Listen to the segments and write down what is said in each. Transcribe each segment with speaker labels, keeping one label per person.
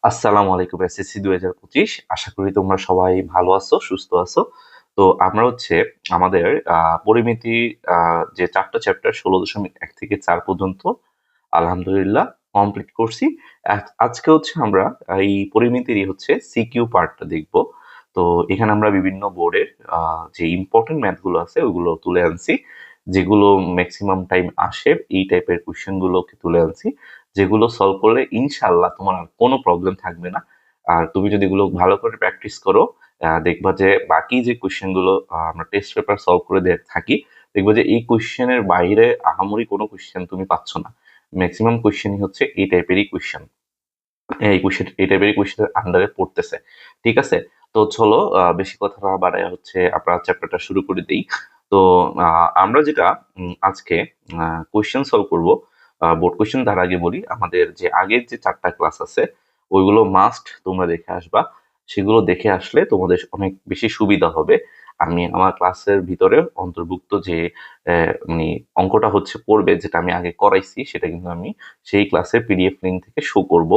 Speaker 1: আসসালামু আলাইকুম এসএসসি 2025। আশা করি তোমরা সবাই ভালো আছো, সুস্থ আছো। তো আমরা হচ্ছে আমাদের পরিমিতি যে 4টা চ্যাপ্টার 16.1 থেকে 4 পর্যন্ত আলহামদুলিল্লাহ কমপ্লিট করছি। আজকে হচ্ছে আমরা এই পরিমিতিরই হচ্ছে সিকিউ পার্টটা দেখব। তো এখানে আমরা বিভিন্ন বোর্ডের যে ইম্পর্টেন্ট ম্যাথগুলো আছে ওগুলো তুলে আনছি, যেগুলো ম্যাক্সিমাম টাইম আসে এই টাইপের কোশ্চেন গুলোকে তুলে আনছি, যেগুলো সলভ করলে ইনশাল্লাহ তোমার আর কোনো প্রবলেম থাকবে না। আর তুমি যদি এগুলো ভালো করে প্র্যাকটিস করো, দেখবা যে বাকি যে কোশ্চেন গুলো আমরা টেস্ট পেপার সলভ করে থাকি, দেখবা যে এই কোশ্চেনের বাইরে আহামরি কোনো কোশ্চেন তুমি পাচ্ছ না। ম্যাক্সিমাম কোশ্চেনই হচ্ছে এই টাইপেরই কোশ্চেন, এই টাইপের কোশ্চেনের আন্ডারে পড়তেছে। ঠিক আছে, তো চলো বেশি কথা না বাড়ায় হচ্ছে আমরা চ্যাপ্টারটা শুরু করে দিই। তো আমরা যেটা আজকে কোশ্চেন সলভ করব, বোর্ড কোশ্চেন তার আগে বলি আমাদের যে আগের যে 4টা ক্লাস আছে ওইগুলো মাস্ট তোমরা দেখে আসবা। সেগুলো দেখে আসলে তোমাদের অনেক বেশি সুবিধা হবে। আমি আমার ক্লাসের ভিতরে অন্তর্ভুক্ত যে মানে অঙ্কটা হচ্ছে পড়বে, যেটা আমি আগে করাইছি সেটা কিন্তু আমি সেই ক্লাসের পিডিএফ লিঙ্ক থেকে শো করব।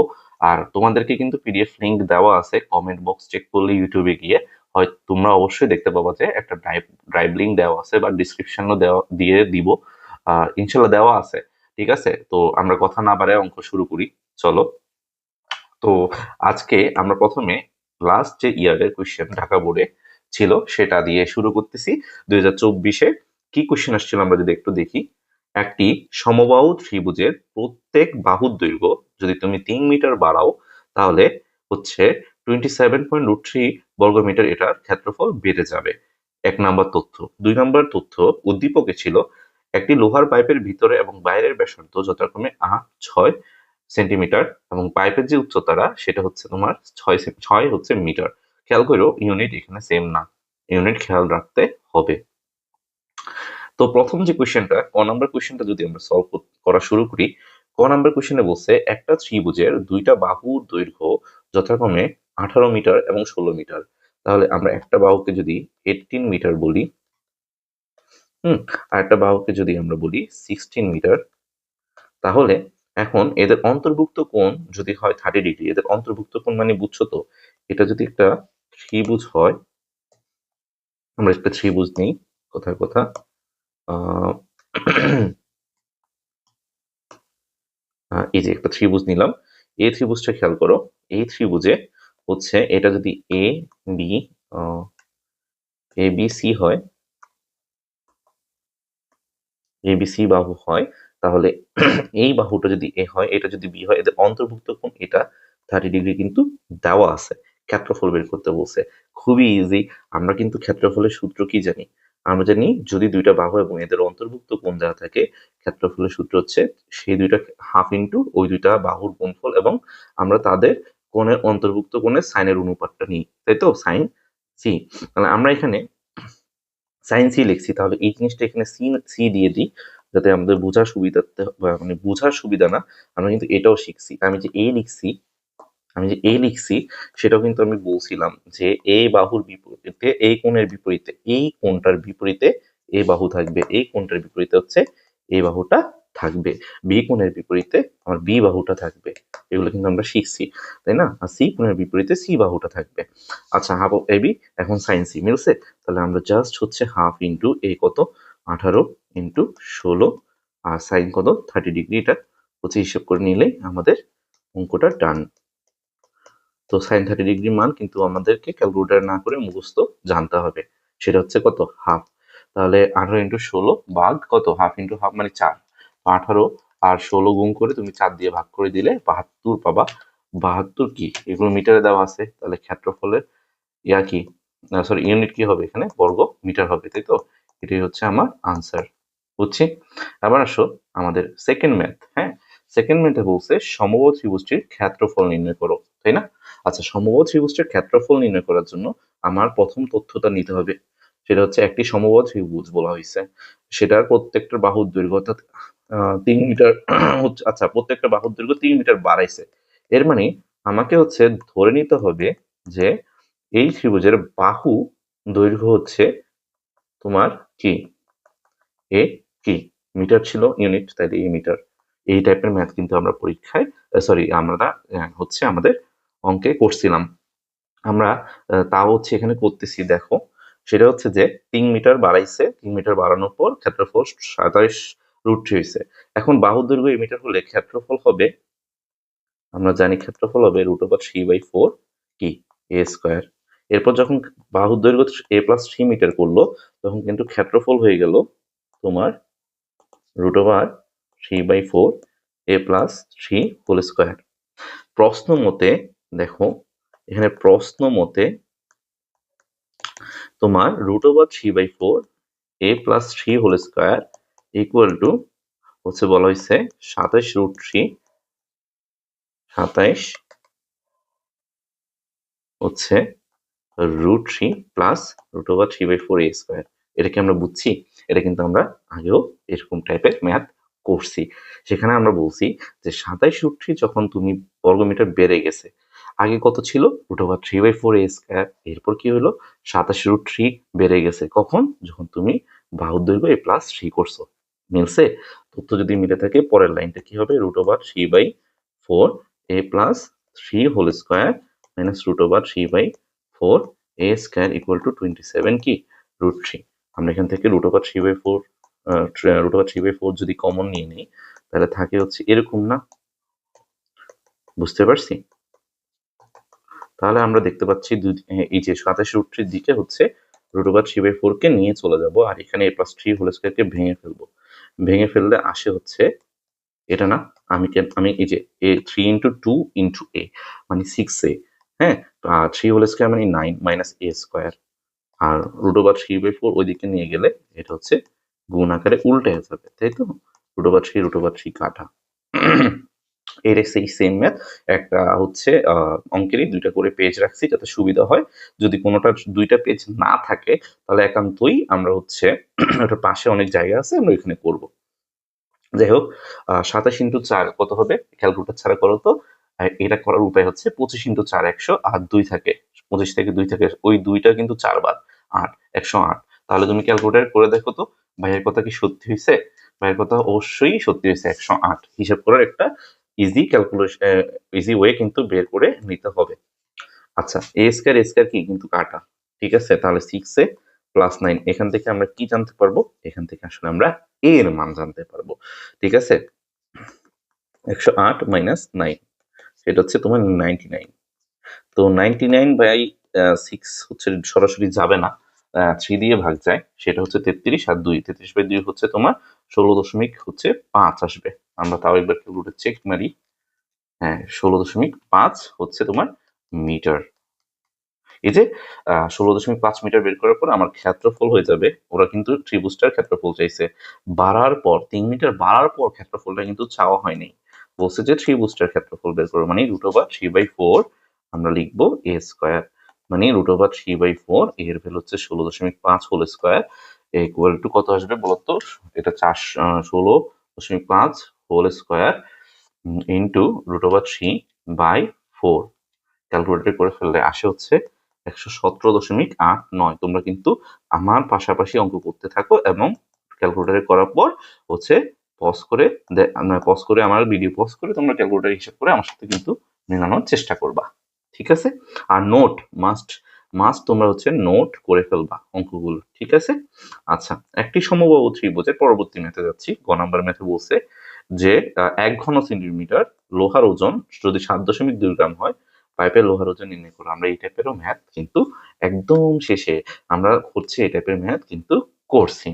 Speaker 1: আর তোমাদেরকে কিন্তু পিডিএফ লিংক দেওয়া আছে, কমেন্ট বক্স চেক করলে ইউটিউবে গিয়ে হয় তোমরা অবশ্যই দেখতে পাবা যে একটা ড্রাইভ লিংক দেওয়া আছে, বা ডিসক্রিপশনও দেওয়া দিয়ে দিব, ইনশাল্লাহ দেওয়া আছে। ঠিক আছে, তো আমরা কথা না বাড়ায় অঙ্ক শুরু করি, চলো। তো আজকে আমরা প্রথমে লাস্ট যে ইয়ারের কোশ্চেন ঢাকা বোর্ডে ছিল সেটা দিয়ে শুরু করতেছি। 2024-এ কি কোশ্চেন আসছিল আমরা যদি একটু দেখি। একটি সমবাহু ত্রিভুজের প্রত্যেক বাহুর দৈর্ঘ্য যদি তুমি 3 মিটার বাড়াও, তাহলে হচ্ছে 27.3 বর্গমিটার এটার ক্ষেত্রফল বেড়ে যাবে। 1 নাম্বার তথ্য। 2 নাম্বার তথ্য, উদ্দীপকে ছিল একটি লোহার পাইপের ভিতরে এবং বাইরের ব্যাসার্ধ যথাক্রমে 8-6 সেন্টিমিটার এবং পাইপের যে উচ্চতাটা সেটা হচ্ছে তোমার 6 হচ্ছে মিটার। খেয়াল করো ইউনিট এখানে সেম না, ইউনিট খেয়াল রাখতে হবে। তো প্রথম যে কোয়েশ্চেনটা, ক নাম্বার কোয়েশ্চেনটা যদি আমরা সলভ করা শুরু করি, ক নাম্বার কোয়েশ্চেনে বলছে একটা ত্রিভুজের দুইটা বাহুর দৈর্ঘ্য যথাক্রমে 18 মিটার এবং 16 মিটার। তাহলে আমরা একটা বাহুকে যদি 18 মিটার বলি, আর একটা বাহুকে যদি আমরা বলি 16 মিটার, তাহলে এখন এদের অন্তর্ভুক্ত কোণ যদি হয় 30 ডিগ্রি, এদের অন্তর্ভুক্ত কোণ মানে বুঝছো তো, এটা যদি একটা ত্রিভুজ হয়, আমরা একটা ত্রিভুজ নেই, কথার কথা, এই যে একটা ত্রিভুজ নিলাম, এই ত্রিভুজটা খেয়াল করো। এই ত্রিভুজে হচ্ছে এটা যদি A B A B C হয়, এবিসি বাহু হয়, তাহলে এই বাহুটা যদি এ হয়, এটা যদি বি হয়, এদের অন্তর্ভুক্ত কোণ এটা 30 ডিগ্রি কিন্তু দেওয়া আছে। ক্ষেত্রফল বের করতে বলছে, খুবই ইজি। আমরা কিন্তু ক্ষেত্রফলের সূত্র কি জানি? আমরা জানি যদি দুইটা বাহু এবং এদের অন্তর্ভুক্ত কোণ দেওয়া থাকে, ক্ষেত্রফলের সূত্র হচ্ছে সেই দুইটা হাফ ইন্টু ওই দুইটা বাহুর গুণফল, এবং আমরা তাদের কোণের অন্তর্ভুক্ত কোণের সাইনের অনুপাতটা নিই, তাই তো, সাইন সি। তাহলে আমরা এখানে সাইন সি লিখছি, তাহলে এই জিনিসটা এখানে সি সি দিয়ে দিই, যাতে আমাদের বোঝার সুবিধার্থে, মানে বোঝার সুবিধা না, আমরা কিন্তু এটাও শিখছি। আমি যে এ লিখছি সেটাও কিন্তু আমি বলছিলাম যে এই বাহুর বিপরীতে, এই কোণের বিপরীতে, এই কোণটার বিপরীতে এ বাহু থাকবে, এই কোণটার বিপরীতে হচ্ছে এই বাহুটা থাকবে, বি কোণের বিপরীতে আমার বি বাহুটা থাকবে। এগুলো কিন্তু আমরা শিখছি, তাই না? আর সি কোণের বিপরীতে সি বাহুটা থাকবে। আচ্ছা, হাফ অফ এবি, এখন সাইন সি মিলছে, তাহলে আমরা জাস্ট হচ্ছে হাফ ইন্টু এই কত 18 ইন্টু 16, আর সাইন কত 30 ডিগ্রি, এটা হচ্ছে হিসাব করে নিলেই আমাদের অঙ্কটা ডান। তো সাইন 30 ডিগ্রি মান কিন্তু আমাদেরকে ক্যালকুলেটর না করে মুখস্থ জানতে হবে, সেটা হচ্ছে কত, হাফ। তাহলে 18 ইন্টু 16 ভাগ কত, হাফ ইন্টু হাফ মানে 4, 18 আর 16 গুণ করে তুমি 4 দিয়ে ভাগ করে দিলে 72 পাবা। 72 কি, এগুলো মিটারে দেওয়া আছে, তাহলে ক্ষেত্রফলের ইয়া কি, সরি ইউনিট কি হবে এখানে, বর্গ মিটার হবে, তাই তো। এটাই হচ্ছে আমার আনসার, বুঝছি। এবার আসো আমাদের সেকেন্ড ম্যাথ। হ্যাঁ, সেকেন্ড ম্যাথে বলছে সমবাহু ত্রিভুজটির ক্ষেত্রফল নির্ণয় করো, তাই না? আচ্ছা, সমবাহু ত্রিভুজটির ক্ষেত্রফল নির্ণয় করার জন্য আমার প্রথম তথ্যটা নিতে হবে, সেটা হচ্ছে একটি সমবাহু ত্রিভুজ বলা হয়েছে, সেটার প্রত্যেকটা বাহুর দৈর্ঘ্য অর্থাৎ 3 মিটার হচ্ছে, আচ্ছা প্রত্যেকটা বাহুর দৈর্ঘ্য 3 মিটার বাড়াইছে। এর মানে আমাকে হচ্ছে ধরে নিতে হবে যে এই ত্রিভুজের বাহু দৈর্ঘ্য হচ্ছে তোমার কি, এ কি, মিটার ছিল ইউনিট, তাইলে এই মিটার। এই টাইপের ম্যাথ কিন্তু আমরা পরীক্ষায়, সরি আমরা হচ্ছে আমাদের অঙ্কে করছিলাম আমরা। তাও হচ্ছে এখানে করতেছি, দেখো সেটা হচ্ছে যে 3 মিটার বাড়াইছে, 3 মিটার বাড়ানোর পর ক্ষেত্রফল 27√3 হয়েছে। এখন বাহুর দৈর্ঘ্য এই মিটার হলে ক্ষেত্রফল হবে, আমরা জানি ক্ষেত্রফল হবে √3/4 কি a স্কয়ার। এরপর যখন বাহুর দৈর্ঘ্য a + 3 মিটার করলো, তখন কিন্তু ক্ষেত্রফল হয়ে গেল তোমার √3/4 a + 3 হোল স্কয়ার। প্রশ্ন মতে দেখো, এখানে প্রশ্ন মতে তোমার √3/4 a + 3 whole square equal to হচ্ছে বলা হয়েছে 27√3, 27 হচ্ছে √3 প্লাস √3/4 a স্কয়ার। এটা কি আমরা বুঝছি? এটা কিন্তু আমরা আগেও এরকম টাইপের ম্যাথ করছি। সেখানে আমরা বলছি যে 27√3 যখন তুমি বর্গমিটার বেড়ে গেছে, আগে কত ছিল √3/4 a স্কয়ার, এরপর কি হলো 27√3 বেড়ে গেছে কখন, যখন তুমি বাহুর দৈর্ঘ্য a + 3 করছো। মিলছে? তথ্য যদি মিলে থাকে পরের লাইনটা কি হবে, √3/4 a + 3 whole square minus √3/4 a square equal to 27 কি √3। আমরা এখান থেকে √3/4 যদি কমন নিয়ে নিই, তাহলে থাকে হচ্ছে এরকম না, বুঝতে পারছি? তাহলে আমরা দেখতে পাচ্ছি এই যে 27√3 দিকে হচ্ছে √3/4 কে নিয়ে চলে যাব, আর এখানে a + 3 হোল স্কয়ার কে ভেঙে ফেলবো। ভেঙে ফেললে আসে হচ্ছে এটা না, আমি এই যে a 3 × 2 × a মানে 6a, হ্যাঁ, 3 হোল স্কয়ার মানে 9 মাইনাস a স্কয়ার, আর √3/4 ওইদিকে নিয়ে গেলে এটা হচ্ছে গুণ আকারে উল্টে যাবে, তাই তো? √3 কাটা। এর সেই সেম ম্যাথ একটা হচ্ছে অঙ্কেরই দুইটা করে পেজ রাখছি যাতে সুবিধা হয়। যদি কোনোটা দুইটা পেজ না থাকে তাহলে একান্তই আমরা হচ্ছে ওটার পাশে অনেক জায়গা আছে, আমরা এখানে করব। যাই হোক, 27 × 4 কত হবে? ক্যালকুলেটর ছাড়া করো তো। এটা করার উপায় হচ্ছে 25 × 4 100, আর 2 থাকে 25 থেকে 2 থেকে ওই 2টা কিন্তু 4 বার 8 108। তাহলে তুমি ক্যালকুলেটর করে দেখো তো ভাইয়ের কথা কি সত্যি হয়েছে? ভাইয়ের কথা অবশ্যই সত্যি হয়েছে, 108। হিসাব করার একটা ইজি ওয়ে কিন্তু বের করে নিতে হবে। আচ্ছা, a স্কয়ার কি কিন্তু কাটা, ঠিক আছে? তাহলে 6a + 9, এখান থেকে আমরা কি জানতে পারবো? এখান থেকে আসলে আমরা a এর মান জানতে পারবো, ঠিক আছে? 108 মাইনাস 9 সেটা হচ্ছে তোমার 99। তো 99/6 হচ্ছে সরাসরি যাবে না, 3 দিয়ে ভাগ যায়, সেটা হচ্ছে 33, আর 2 33/2 হচ্ছে তোমার 16.5 আসবে। আমরা তাও একবার ক্যালকুলেটর চেক মারি। হ্যাঁ, 16.5 হচ্ছে তোমার মিটার। এই যে 16.5 মিটার বের করার পর আমার ক্ষেত্রফল হয়ে যাবে, ওরা কিন্তু ত্রিভুজটার ক্ষেত্রফল চাইছে। বাড়ার পর 3 মিটার বাড়ার পর ক্ষেত্রফলটা কিন্তু চাওয়া হয়নি, বলছে যে ত্রিভুজটার ক্ষেত্রফল বের করো, মানে √3/4 আমরা লিখবো a স্কয়ার, মানে √3/4 এর ভ্যালু হচ্ছে 16.5 হোল স্কয়ার ইকুয়াল টু কত আসবে বলতো? এটা 16.5 হোল স্কয়ার ইন্টু √3/4, ক্যালকুলেটর করে ফেললে আসে হচ্ছে 117.89। তোমরা কিন্তু আমার পাশাপাশি অঙ্ক করতে থাকো এবং ক্যালকুলেটরে করার পর হচ্ছে পজ করে আমার ভিডিও পজ করে তোমরা ক্যালকুলেটর হিসাব করে আমার সাথে কিন্তু মেলানোর চেষ্টা করবা, ঠিক আছে? আর নোট মাস্ট তোমরা হচ্ছে নোট করে ফেলবা অঙ্কগুলো, ঠিক আছে? আচ্ছা, একটি সমবাহু ত্রিভুজের পরবর্তী ম্যাথে যাচ্ছি। গ নাম্বার ম্যাথে বলছে যে 1 ঘন সেন্টিমিটার লোহার ওজন যদি 7.2 গ্রাম হয়, পাইপের লোহার ওজন নির্ণয় করো। আমরা এই টাইপেরও ম্যাথ কিন্তু একদম শেষে আমরা হচ্ছে এই টাইপের ম্যাথ কিন্তু করছি,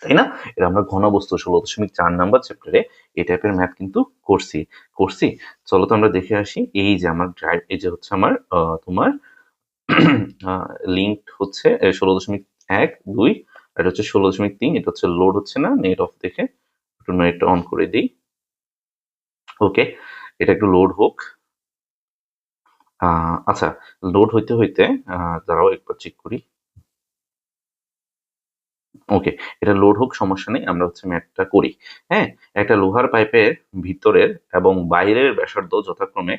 Speaker 1: তাই না? এটা আমরা ঘনবস্তু 16.4 নাম্বার চ্যাপ্টারে এই টাইপের ম্যাথ কিন্তু করছি। চলো তো আমরা দেখে আসি। এই যে আমার ড্রাইভ, এই যে হচ্ছে আমার তোমার লিঙ্ক হচ্ছে 16.1 2, এটা হচ্ছে 16.3, এটা হচ্ছে লোড হচ্ছে না, নেট অফ দেখে একটু নেটটা অন করে দিই। ওকে, এটা একটু লোড হোক। আচ্ছা, লোড হইতে হইতে দাঁড়াও একবার চেক করি। ওকে, এটা লোড হোক, সমস্যা নেই, আমরা হচ্ছে ম্যাথটা করি। হ্যাঁ, একটা লোহার পাইপের ভিতরের এবং বাইরের ব্যাসার্ধ যথাক্রমে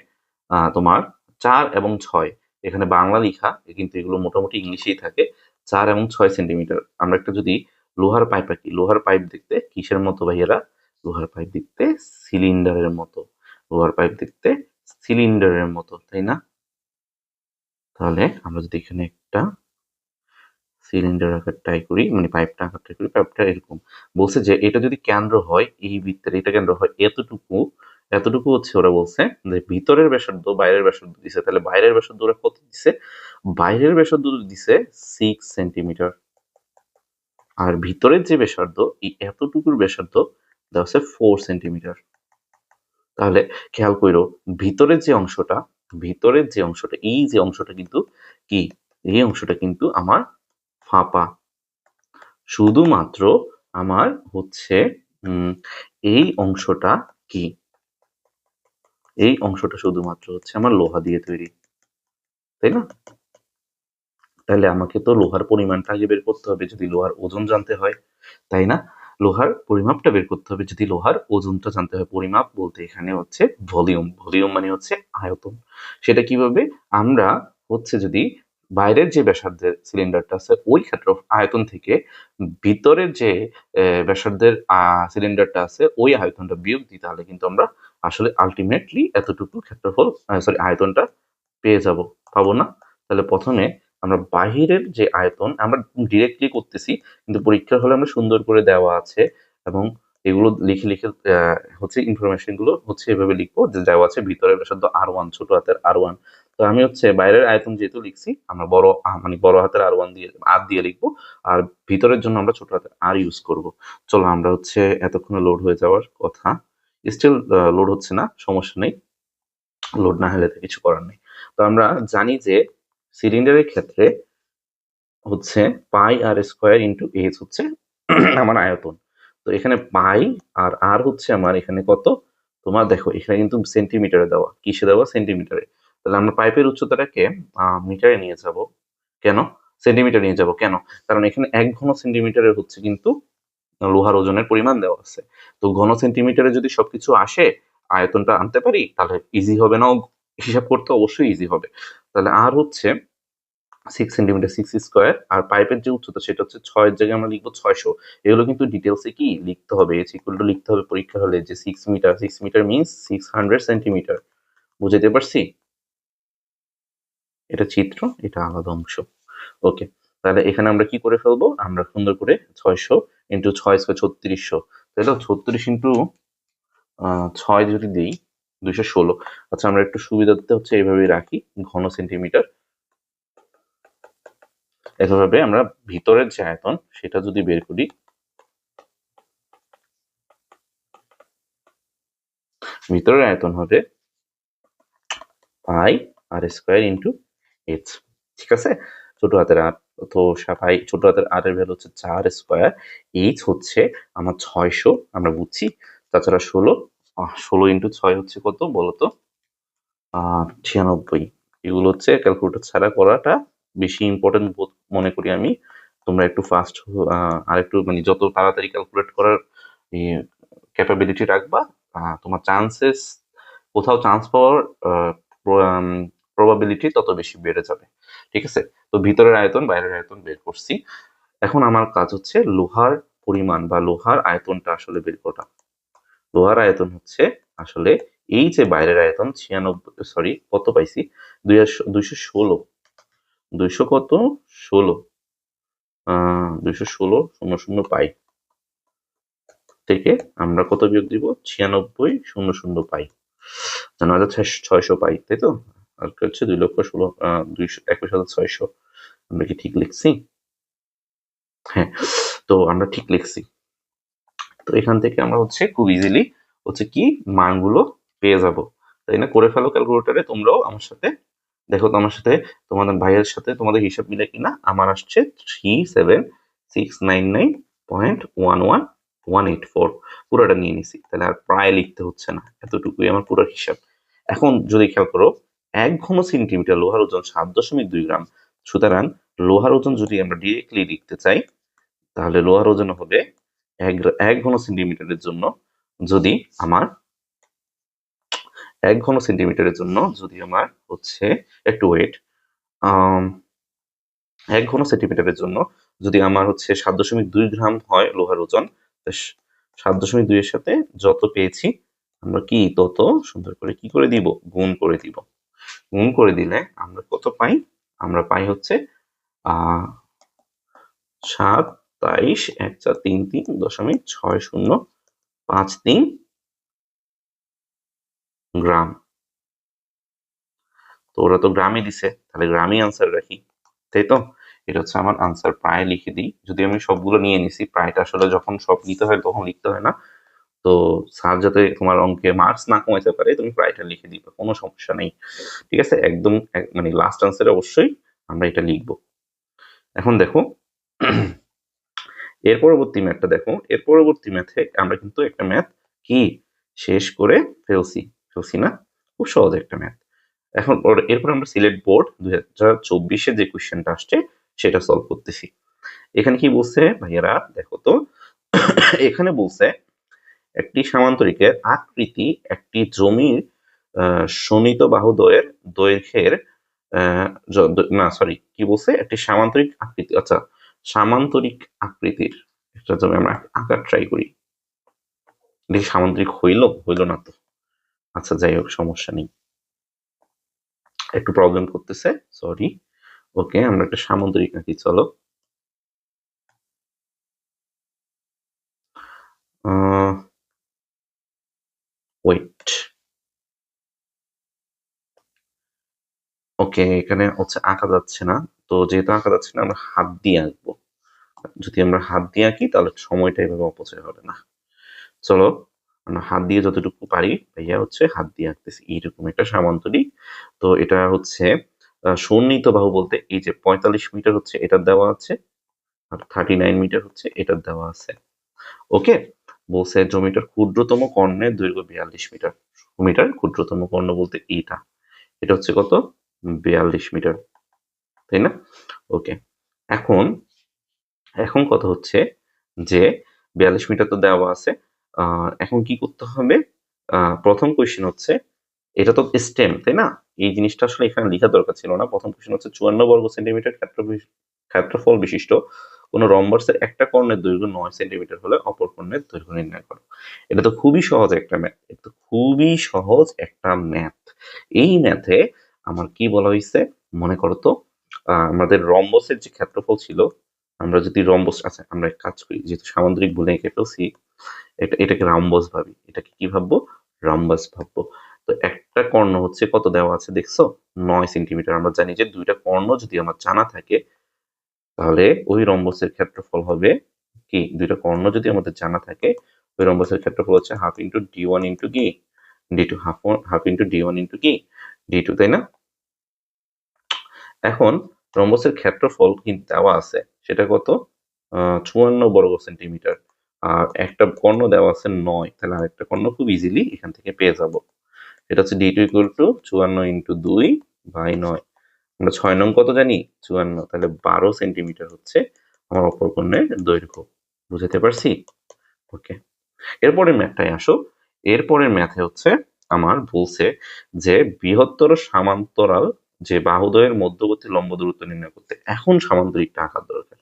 Speaker 1: তোমার 4 এবং 6, এখানে বাংলা লিখা কিন্তু এগুলো মোটামুটি ইংলিশেই থাকে, 4 এবং 6 সেন্টিমিটার। আমরা একটা যদি লোহার পাইপ আঁকি, লোহার পাইপ দেখতে কিসের মতো ভাইয়েরা? লোহার পাইপ দেখতে সিলিন্ডারের মতো। লোহার পাইপ দেখতে সিলিন্ডারের মতো, তাই না? তাহলে আমরা যদি এখানে একটা সিলিন্ডার আকার ট্রাই করি, মানে পাইপটা আকার ট্রাই করি, পাইপটা এরকম বলছে যে এটা যদি কেন্দ্র হয়, এই বৃত্তের এটা কেন্দ্র হয় এতটুকু, এতটুকু হচ্ছে ওরা বলছে যে ভিতরের ব্যাসার্ধ বাইরের ব্যাসার্ধ দিছে, তাহলে বাইরের ব্যাসার্ধ ওরা কত দিছে? বাইরের ব্যাসার্ধ দিছে 6 সেন্টিমিটার, আর ভিতরের যে ব্যাসার্ধ এই এতটুকুর ব্যাসার্ধ দেওয়া আছে 4 সেন্টিমিটার। তাহলে খেয়াল কইরো ভিতরের যে অংশটা, ভিতরের যে অংশটা, এই যে অংশটা কিন্তু কি, এই অংশটা কিন্তু আমার ফাঁপা। শুধুমাত্র আমার হচ্ছে এই অংশটা কি, এই অংশটা শুধুমাত্র হচ্ছে আমার লোহা দিয়ে তৈরি, তাই না? তাহলে আমাকে তো লোহার পরিমাণটা আগে বের করতে হবে যদি লোহার ওজন জানতে হয়, তাই না? লোহার পরিমাপটা বের করতে হবে যদি লোহার ওজনটা জানতে হয়। পরিমাপ বলতে এখানে হচ্ছে ভলিউম, ভলিউম মানে হচ্ছে আয়তন। সেটা কিভাবে? আমরা হচ্ছে যদি বাইরের যে ব্যাসার্ধের সিলিন্ডারটা আছে ওই ক্ষেত্র আয়তন থেকে ভিতরের যে ব্যাসার্ধের সিলিন্ডারটা আছে ওই আয়তনটা বিয়োগ দিই, তাহলে কিন্তু আমরা আসলে আলটিমেটলি এতটুকু ক্ষেত্রফল সরি আয়তনটা পেয়ে যাব, পাবো না? তাহলে প্রথমে আমরা বাহিরের যে আয়তন আমরা ডিরেক্টলি করতেছি, কিন্তু পরীক্ষার হলে আমরা সুন্দর করে দেওয়া আছে এবং এগুলো লিখে লিখে হচ্ছে ইনফরমেশন গুলো হচ্ছে এভাবে লিখবো যে দেওয়া আছে ভিতরের ব্যাসার্ধ R1 ছোট হাতের R1। তো আমি হচ্ছে বাইরের আয়তন যেহেতু লিখছি আমরা বড় মানে বড় হাতের R1 দিয়ে আর দিয়ে লিখবো, আর ভিতরের জন্য আমরা ছোট হাতের আর ইউজ করব। চলো আমরা হচ্ছে এতক্ষণে লোড হয়ে যাওয়ার কথা, স্টিল লোড হচ্ছে না, সমস্যা নেই, লোড না হলে তো কিছু করার নেই। তো আমরা জানি যে সিলিন্ডারের ক্ষেত্রে হচ্ছে পাই আর স্কোয়ার ইন্টু এইচ হচ্ছে আমার আয়তন। তো এখানে পাই আর আর হচ্ছে আমার এখানে কত, তোমার দেখো এখানে কিন্তু সেন্টিমিটারে দেওয়া, কিসে দেওয়া? সেন্টিমিটারে। তাহলে আমরা পাইপের উচ্চতাটাকে মিটারে নিয়ে যাব, কেন? সেন্টিমিটার নিয়ে যাব কেন? কারণ এখানে 1 ঘন সেন্টিমিটারের হচ্ছে কিন্তু লোহার ওজনের পরিমাণ দেওয়া আছে। তো ঘন সেন্টিমিটারে যদি সবকিছু আসে আয়তনটা আনতে পারি তাহলে ইজি হবে না, হিসাব করতে অবশ্যই ইজি হবে। তাহলে আর হচ্ছে 6 সেন্টিমিটার 6 স্কোয়ার, আর পাইপের যে উচ্চতা সেটা হচ্ছে 6 এর জায়গায় আমরা লিখবো 600। এগুলো কিন্তু ডিটেলসে কি লিখতে হবে, এইচ ইকুয়াল টু লিখতে হবে পরীক্ষা হলে যে 6 মিটার, 6 মিটার মিন্স 600 সেন্টিমিটার। বুঝাইতে পারছি? এটা চিত্র, এটা আলাদা অংশ। ওকে, তাহলে এখানে আমরা কি করে ফেলবো? আমরা সুন্দর করে 600 ইন্টু 6 স্কোয়ার 3600, তাই তো? 36 ইন্টু 6 যদি দিই 216। আচ্ছা আমরা একটু সুবিধার্থে হচ্ছে এইভাবেই রাখি ঘন সেন্টিমিটার। একইভাবে আমরা ভিতরের যে আয়তন সেটা যদি বের করি, ভিতরের আয়তন হবে পাই আর স্কোয়ার ইন্টু এইচ, ঠিক আছে? ছোট হাতের আর, তো পাই ছোট হাতের আর এর ভ্যালু হচ্ছে 4 স্কোয়ার, এইচ হচ্ছে আমার 600 আমরা বুঝছি, তাছাড়া 16 ইন্টু 6 হচ্ছে কত বলো তো? 96। এগুলো হচ্ছে ক্যালকুলেটর ছাড়া করাটা বেশি ইম্পর্টেন্ট মনে করি আমি। তোমরা একটু ফাস্ট আর একটু মানে যত তাড়াতাড়ি ক্যালকুলেট করার ক্যাপাবিলিটি রাখবা, তোমার চান্সেস কোথাও চান্স পাওয়ার প্রবাবিলিটি তত বেশি বেড়ে যাবে, ঠিক আছে? তো ভিতরের আয়তন বাইরের আয়তন বের করছি। এখন আমার কাজ হচ্ছে লোহার পরিমাণ বা লোহার আয়তনটা আসলে বের করা। লোহার আয়তন হচ্ছে আসলে এই যে বাইরের আয়তন 96, সরি কত পাইছি 216, 200 কত 16, 216 00 পাই থেকে আমরা কত বিয়োগ দিব? 96 00 পাই, 9600 পাই, তাই তো? আর হচ্ছে 2,16,221,600। আমরা কি ঠিক লিখছি? হ্যাঁ, তো আমরা ঠিক লিখছি। তো এখান থেকে আমরা হচ্ছে খুব ইজিলি হচ্ছে কি মানগুলো পেয়ে যাব, তাই না? করে ফেলো ক্যালকুলেটরে তোমরাও আমার সাথে, দেখো তো আমার সাথে তোমাদের ভাইয়ের সাথে তোমাদের হিসাব মিলে কিনা। আমার আসছে 37,699.11,184, পুরোটা নিয়ে নিছি, তাহলে আর প্রায় লিখতে হচ্ছে না, এতটুকুই আমার পুরো হিসাব। এখন যদি খেয়াল করো 1 ঘন সেন্টিমিটার লোহার ওজন 7.2 গ্রাম, সুতরাং লোহার ওজন যদি আমরা ডিরেক্টলি লিখতে চাই তাহলে লোহার ওজন হবে 1 ঘন সেন্টিমিটারের জন্য যদি আমার 1 ঘন সেন্টিমিটারের জন্য যদি আমার হচ্ছে একটু ওয়েট 1 ঘন সেন্টিমিটারের জন্য যদি আমার হচ্ছে 7.2 গ্রাম হয় লোহার ওজন, 7.2 এর সাথে যত পেয়েছি আমরা কি তত সুন্দর করে কি করে দিব, গুণ করে দিব। গুণ করে দিলে আমরা কত পাই, আমরা পাই হচ্ছে 7, 22, 1, 4, 3, 3.6053 গ্রাম। তো ওরা তো গ্রামে দিছে, তাহলে গ্রামই আনসার রাখি, তাই তো? এটা হচ্ছে আমার আনসার, প্রায় লিখে দিই। যদি আমি সবগুলো নিয়ে নিছি, প্রায়টা আসলে যখন সব নিতে হয় তখন লিখতে হয় না। তো স্যার যাতে তোমার অঙ্কে মার্কস না কমাইতে পারে, তুমি প্রায়টা লিখে দিবে, কোনো সমস্যা নেই। ঠিক আছে, একদম মানে লাস্ট আনসারে অবশ্যই আমরা এটা লিখবো। এখন দেখো এর পরবর্তী ম্যাথটা দেখো। এর পরবর্তী ম্যাথে আমরা কিন্তু একটা ম্যাথ কি শেষ করে ফেলছি না? খুব সহজ একটা ম্যাথ। এখন এরপর আমরা সিলেট বোর্ড 2024 যে কোয়েশ্চেনটা আসছে সেটা সলভ করতেছি। এখানে কি বলছে ভাইয়ারা দেখো তো, এখানে বলছে একটি সামান্তরিকের আকৃতি একটি জমির শোণিত বাহুদ্বয়ের দৈর্ঘ্যের না সরি কি বলছে, একটি সামান্তরিক আকৃতি, আচ্ছা সামান্তরিক আকৃতির একটা জমি আমরা আঁকার ট্রাই করি। দেখি সামান্তরিক হইল না তো, আচ্ছা যাই হোক সমস্যা নেই, একটু প্রবলেম করতেছে, সরি। ওকে, আমরা একটা সামান্তরিক আঁকি, চলো। ওয়েট, ওকে, এখানে হচ্ছে আঁকা যাচ্ছে না। তো যেহেতু আঁকা যাচ্ছে না, আমরা হাত দিয়ে আঁকবো। যদি আমরা হাত দিয়ে আঁকি তাহলে সময়টা এভাবে অপচয় হবে না। চলো আমরা হাত দিয়ে যতটুকু পারি, ভাইয়া হচ্ছে হাত দিয়ে আঁকতেছি এইরকম একটা সামান্তরিক। তো এটা হচ্ছে সন্নিহিত বাহু বলতে এই যে 45 মিটার হচ্ছে এটার দেওয়া আছে, আর 39 মিটার হচ্ছে এটার দেওয়া আছে। ওকে, বলছে জমিটার ক্ষুদ্রতম কর্ণের দৈর্ঘ্য 42 মিটার। মিটার ক্ষুদ্রতম কর্ণ বলতে এটা, এটা হচ্ছে কত, 42 মিটার, তাই না? ওকে, এখন এখন কথা হচ্ছে যে 42 মিটার তো দেওয়া আছে, এখন কি করতে হবে? প্রথম কোয়েশ্চেন হচ্ছে, এটা তো স্টেম তাই না? এই জিনিসটা আসলে এখানে লেখা দরকার ছিল না। প্রথম কোয়েশ্চেন হচ্ছে 54 বর্গ সেন্টিমিটার ক্ষেত্রফল বিশিষ্ট কোন রম্বসের একটা কর্ণের দৈর্ঘ্য 9 সেন্টিমিটার হলে অপর কর্ণের দৈর্ঘ্য নির্ণয় করো। এটা তো খুবই সহজ একটা ম্যাথ, এটা তো খুবই সহজ একটা ম্যাথ। এই ম্যাথে আমার কি বলা হয়েছে মনে করো তো, আমাদের রম্বসের যে ক্ষেত্রফল ছিল, আমরা যদি রম্বস, আচ্ছা আমরা এক কাজ করি, যেহেতু সামুদ্রিক বলে এঁকে ফেলছি, এটাকে রাম্বস ভাবি, এটাকে কি ভাববো, রাম্বাস ভাববো। তো একটা কর্ণ হচ্ছে কত দেওয়া আছে দেখছো, 9 সেন্টিমিটার। আমরা জানি যে দুইটা কর্ণ যদি আমার জানা থাকে তাহলে ওই রম্বসের ক্ষেত্রফল হবে কি, দুইটা কর্ণ যদি আমাদের জানা থাকে ওই রম্বসের ক্ষেত্রফল হচ্ছে half into D one into কি D two, half into D one into কি ডি টু, তাই না? এখন রম্বসের ক্ষেত্রফল কিন্তু দেওয়া আছে, সেটা কত, 54 বর্গ সেন্টিমিটার। আর একটা কর্ণ দেওয়া আছে 9, তাহলে আরেকটা কর্ণ খুব ইজিলি এখান থেকে পেয়ে যাব। এটা হচ্ছে D two equal to 54 into 2 by 9। আমরা 6 নং কত জানি, 54, তাহলে 12 সেন্টিমিটার হচ্ছে আমার অপর কর্ণের দৈর্ঘ্য। বুঝতে পারছি? ওকে, এরপরের ম্যাথটায় আসো। এরপরের ম্যাথে হচ্ছে আমার বলছে যে বৃহত্তর সমান্তরাল যে বাহুদ্বয়ের মধ্যবর্তী লম্ব দূরত্ব নির্ণয় করতে, এখন সামান্তরিকটা আঁকার দরকার।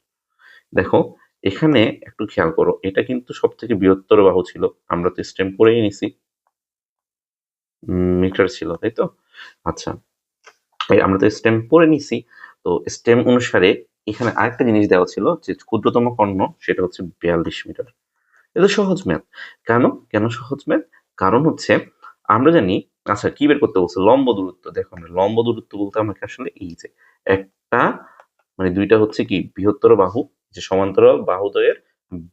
Speaker 1: দেখো এখানে একটু খেয়াল করো, এটা কিন্তু সব থেকে বৃহত্তর বাহু ছিল, আমরা তো স্টেম করেই নিছি, মিটার ছিল তাই তো? আচ্ছা, আমরা তো স্টেম পড়ে নিছি। তো স্টেম অনুসারে এখানে আরেকটা জিনিস দেওয়া ছিল যে ক্ষুদ্রতম কর্ণ সেটা হচ্ছে 42 মিটার। এটা সহজ ম্যাথ। কেন সহজ ম্যাথ? কারণ হচ্ছে আমরা জানি, আচ্ছা কি বের করতে বলছে, লম্ব দূরত্ব। দেখো আমরা লম্ব দূরত্ব বলতে আমাকে আসলে এই যে একটা মানে দুইটা হচ্ছে কি বৃহত্তর বাহু, যে সমান্তরাল বাহুদ্বয়ের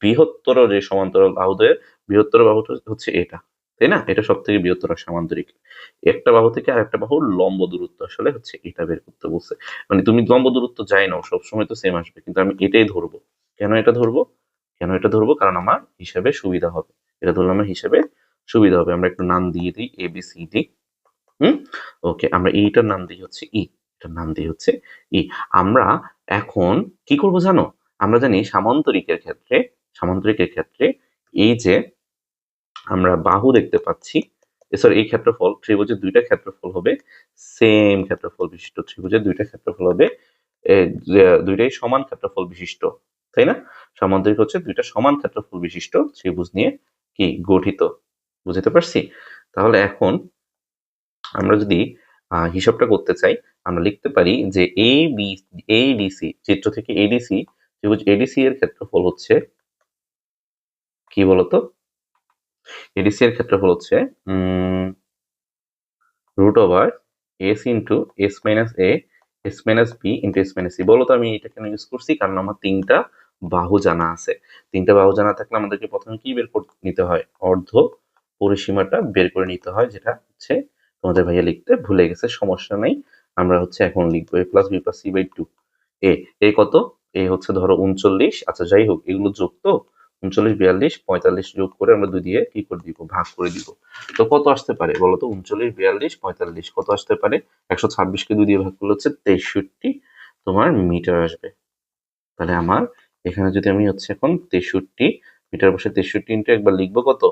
Speaker 1: বৃহত্তর, যে সমান্তরাল বাহুদ্বয়ের বৃহত্তর বাহুটা হচ্ছে এটা, তাই না? এটা সব থেকে বৃহত্তর সামান্তরিক। একটা বাহু থেকে আরেকটা বাহুর লম্ব দূরত্ব আসলে হচ্ছে এটা বের করতে বলছে। মানে তুমি লম্ব দূরত্ব যাই নাও সবসময় তো সেম আসবে, কিন্তু আমি এটাই ধরবো। কেন এটা ধরবো? কারণ আমার হিসাবে সুবিধা হবে। এটা ধরলে আমার হিসাবে সুবিধা হবে। আমরা একটু নাম দিয়ে দিই এ বি সি ডি। হুম, ওকে, আমরা এইটার নাম দিই হচ্ছে ই, এটার নাম দিই হচ্ছে ই। আমরা এখন কি করব জানো? আমরা জানি সামান্তরিকের ক্ষেত্রে এই যে আমরা বাহু দেখতে পাচ্ছি, সরি এই ক্ষেত্রফল, ত্রিভুজের দুইটা ক্ষেত্রফল হবে সেম ক্ষেত্রফল বিশিষ্ট, ত্রিভুজের দুইটা ক্ষেত্রফল হবে দুইটাই সমান ক্ষেত্রফল বিশিষ্ট, তাই না? সামান্তরিক হচ্ছে দুইটা সমান ক্ষেত্রফল বিশিষ্ট ত্রিভুজ নিয়ে কি গঠিত। বুঝতে পারছি? তাহলে এখন আমরা যদি হিসাবটা করতে চাই, আমরা লিখতে পারি যে এডিসি চিত্র থেকে এডিসি ত্রিভুজ এডিসি এর ক্ষেত্রফল হচ্ছে কি বলতো? এডিসি এর ক্ষেত্রফল হচ্ছে root over s into s minus a s minus b into s minus c. বলতো আমি এটা কেন ইউজ করছি? কারণ আমার তিনটা বাহু জানা আছে। তিনটা বাহু জানা থাকলে আমাদেরকে প্রথমে কি বের করে নিতে হয়? অর্ধ পরিসীমাটা বের করে নিতে হয়, যেটা হচ্ছে তোমাদের ভাইয়া লিখতে ভুলে গেছে, সমস্যা নাই। আমরা হচ্ছে এখন লিখবো a plus B plus C by two. এ কত? এ হচ্ছে ধরো 39। আচ্ছা যাই হোক, এগুলো যোগ তো 39, 42, 45 যোগ করে আমরা 2 দিয়ে কি করে দিব? ভাগ করে দিব। তো কত আসতে পারে বলতো? 39, 42, 45 কত আসতে পারে? 126 কে 2 দিয়ে ভাগ করলে হচ্ছে 63 তোমার মিটার আসবে। তাহলে আমার এখানে যদি আমি হচ্ছে এখন 63 মিটার বসে 63 ইন্টু একবার লিখবো কত?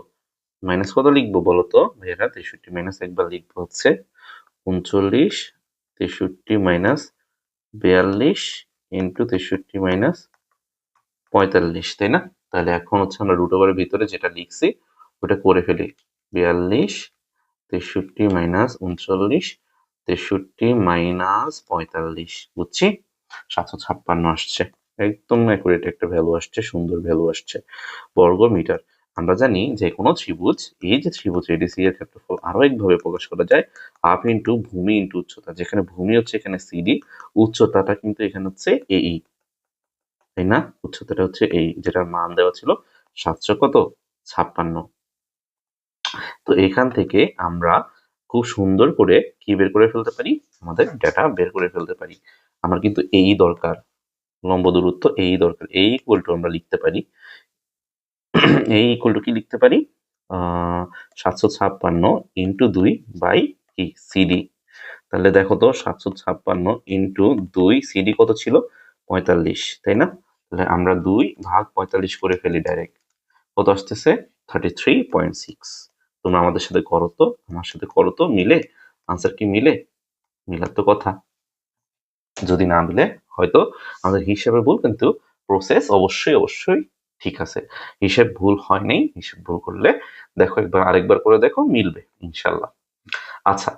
Speaker 1: মাইনাস কত লিখবো বলতো ভাইয়েরা? 63 মাইনাস একবার লিখবো হচ্ছে 39, 63 মাইনাস 42 ইন্টু 63 মাইনাস 45, তাই না? তাহলে এখন হচ্ছে আমরা রুট ওভারের ভিতরে যেটা লিখছি ওটা করে ফেলি। 42, 63 মাইনাস 39, 63 মাইনাস 45, বুঝছি 756 আসছে। একদম অ্যাকুরেট একটা ভ্যালু আসছে, সুন্দর ভ্যালু আসছে বর্গ মিটার। আমরা জানি যে কোনো ত্রিভুজ, এই যে ত্রিভুজ এডিসি এর ক্ষেত্রফল আরো একভাবে প্রকাশ করা যায়, হাফ ইন্টু ভূমি ইন্টু উচ্চতা। যেখানে ভূমি হচ্ছে এখানে সিডি, উচ্চতাটা কিন্তু এখানে হচ্ছে এই, তাই না? উচ্চতাটা হচ্ছে এই, যেটার মান দেওয়া ছিল 756। তো এখান থেকে আমরা খুব সুন্দর করে কি বের করে ফেলতে পারি? আমাদের ডেটা বের করে ফেলতে পারি। আমার কিন্তু এই দরকার, লম্ব দূরত্ব এই দরকার। এই ইকুয়াল টু আমরা লিখতে পারি, এই ইকুয়াল টু কি লিখতে পারি? 756 ইন্টু 2 বাই কি সিডি। তাহলে দেখো তো 756 ইন্টু 2 সিডি কত ছিল? 45, তাই না? তাহলে আমরা 2 ভাগ 45 করে ফেলি ডাইরেক্ট। কত আসতেছে? 33.6। তোমরা আমাদের সাথে করো তো, আমার সাথে করো তো, মিলে? আনসার কি মিলে? মিলার তো কথা। যদি না মিলে হয়তো আমাদের হিসাবে ভুল, কিন্তু প্রসেস অবশ্যই অবশ্যই ঠিক আছে। হিসেব ভুল হয় নাই। হিসেব ভুল করলে দেখো, একবার আরেকবার করে দেখো, মিলবে ইনশাল্লাহ। আচ্ছা,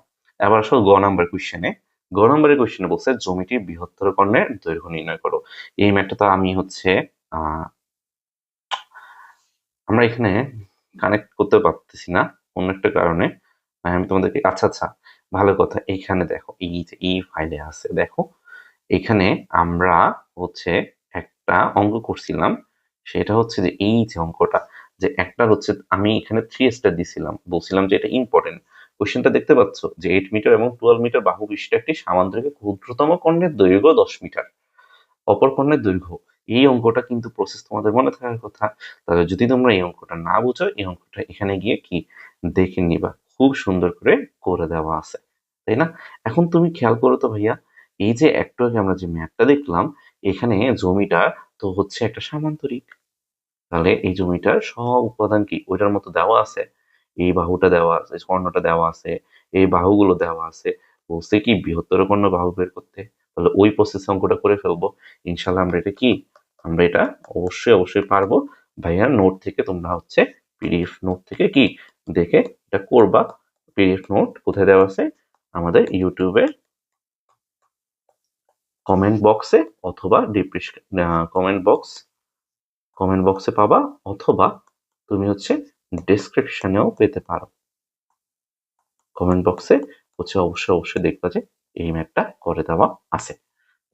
Speaker 1: এবার আসো গ নাম্বার কোশ্চেনে। গ নাম্বারের কোশ্চেনে বলছে জমিটির বৃহত্তর কর্ণের দৈর্ঘ্য নির্ণয় করো। এই ম্যাথটা তো আমি হচ্ছে আমরা এখানে কানেক্ট করতে পারতেছি না অন্য একটা কারণে। আমি তোমাদেরকে, আচ্ছা আচ্ছা, ভালো কথা, এইখানে দেখো, এই যে এই ফাইলে আছে দেখো, এখানে আমরা হচ্ছে একটা অঙ্ক করছিলাম। সেটা হচ্ছে যে এই যে অঙ্কটা, যে একটা হচ্ছে আমি এখানে 3 স্টার দিছিলাম, বলছিলাম যে এটা ইম্পর্টেন্ট। কোশ্চেনটা দেখতে পাচ্ছ যে 8 মিটার এবং 12 মিটার বাহু বিশিষ্ট একটি সামান্তরিকের ক্ষুদ্রতম কর্ণের দৈর্ঘ্য 10 মিটার, অপর কর্ণের দৈর্ঘ্য। এই অঙ্কটা কিন্তু প্রসেস তোমাদের মনে থাকার কথা। তাহলে যদি তোমরা এই অঙ্কটা না বুঝো, এই অঙ্কটা এখানে গিয়ে কি দেখে নিবা, খুব সুন্দর করে দেওয়া আছে, তাই না? এখন তুমি খেয়াল করো তো ভাইয়া, এই যে একটু আগে আমরা যে ম্যাপটা দেখলাম, এখানে জমিটা তো হচ্ছে একটা সামান্তরিক। তাহলে এই জমিটার সব উপাদান কি ওইটার মতো দেওয়া আছে? এই বাহুটা দেওয়া আছে, কর্ণটা দেওয়া আছে, এই বাহুগুলো দেওয়া আছে। বলছে কি বৃহত্তর কর্ণ বাহু বের করতে। তাহলে ওই প্রসেস অঙ্কটা করে ফেলবো ইনশাল্লাহ। আমরা এটা কি, আমরা এটা অবশ্যই অবশ্যই পারবো। ভাইয়া নোট থেকে তোমরা হচ্ছে পিডিএফ নোট থেকে কি দেখে এটা করবা। পিডিএফ নোট কোথায় দেওয়া আছে? আমাদের ইউটিউবে কমেন্ট বক্সে, অথবা ডিসক্রিপশন কমেন্ট বক্সে পাবা, অথবা তুমি হচ্ছে ডেসক্রিপশনেও পেতে পারো। কমেন্ট বক্সে হচ্ছে অবশ্যই অবশ্যই দেখবা যে এই ম্যাথটা করে দেওয়া আছে।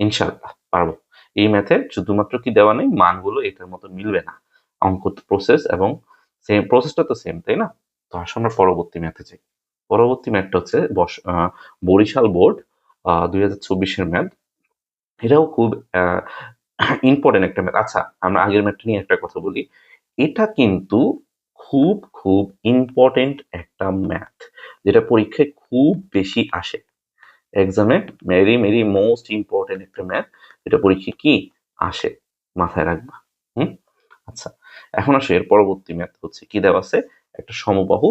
Speaker 1: ইনশাআল্লাহ পারবো। এই ম্যাথে শুধুমাত্র কি দেওয়া নেই, মানগুলো এটার মতো মিলবে না। অঙ্ক প্রসেস এবং সেম প্রসেসটা তো সেম, তাই না? তো আসলে আমরা পরবর্তী ম্যাথে যাই। পরবর্তী ম্যাথটা হচ্ছে বরিশাল বোর্ড 2024-এর ম্যাথ। এটাও খুব ইম্পর্টেন্ট একটা ম্যাথ। আচ্ছা, আমরা আগের ম্যাথটা নিয়ে একটা কথা বলি। এটা কিন্তু খুব খুব ইম্পর্টেন্ট একটা ম্যাথ, যেটা পরীক্ষায় খুব বেশি আসে। এক্সামে মেরি মেরি মোস্ট ইম্পর্টেন্ট একটা ম্যাথ, যেটা পরীক্ষায় কি আসে, মাথায় রাখবা। হুম, আচ্ছা, এখন আসে এর পরবর্তী ম্যাথ হচ্ছে কি দেওয়া আছে? একটা সমবাহু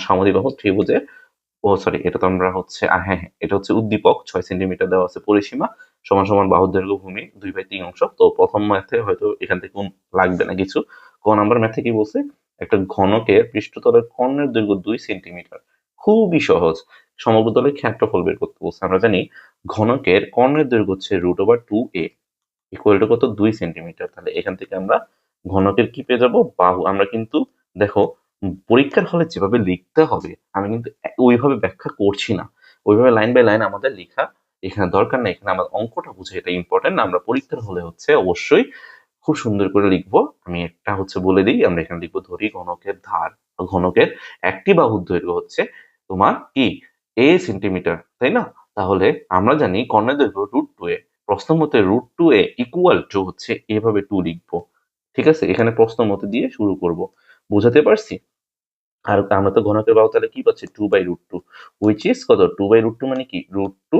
Speaker 1: সমদ্বিবাহু ত্রিভুজের, ও সরি, এটা তো আমরা হচ্ছে, হ্যাঁ হ্যাঁ, এটা হচ্ছে উদ্দীপক 6 সেন্টিমিটার দেওয়া আছে, পরিসীমা সমান সমান বাহুর দৈর্ঘ্য ভূমি 2/3 অংশ। তো প্রথম ম্যাথে হয়তো এখান থেকে লাগবে না কিছু। ক নাম্বার ম্যাথে কি বলছে? একটা ঘনকের পৃষ্ঠতলের কর্ণের দৈর্ঘ্য 2 সেন্টিমিটার খুবই সহজ। সমগ্রতলের ক্ষেত্রফল বের করতে বলছে। আমরা জানি ঘনকের কর্ণের দৈর্ঘ্য হচ্ছে √2a ইকুয়াল টু কত 2 সেন্টিমিটার। তাহলে এখান থেকে আমরা ঘনকের কি পেয়ে যাব বাহু। আমরা কিন্তু দেখো পরীক্ষার হলে যেভাবে লিখতে হবে আমি কিন্তু ওইভাবে ব্যাখ্যা করছি না, ওইভাবে লাইন বাই লাইন আমাদের লেখা এখানে দরকার নেই। এখানে আমার অঙ্কটা বুঝে এটা ইম্পর্টেন্ট। আমরা পরীক্ষার হলে হচ্ছে অবশ্যই খুব সুন্দর করে লিখবো। আমি একটা হচ্ছে বলে দিই, আমরা এখানে লিখবো ধরি ঘনকের ধার ঘনকের একটি বাহুর দৈর্ঘ্য হচ্ছে তোমার কি a সেন্টিমিটার, তাই না? তাহলে আমরা জানি কর্ণের দৈর্ঘ্য √2a। প্রশ্ন মতে √2a ইকুয়াল টু হচ্ছে এভাবে 2 লিখবো। ঠিক আছে, এখানে প্রশ্ন মতে দিয়ে শুরু করব। বোঝাতে পারছি? আর আমরা তো ঘনকের বাহু তাহলে কি পাচ্ছি 2/√2 হুইচ ইজ কত 2/√2 মানে কি √2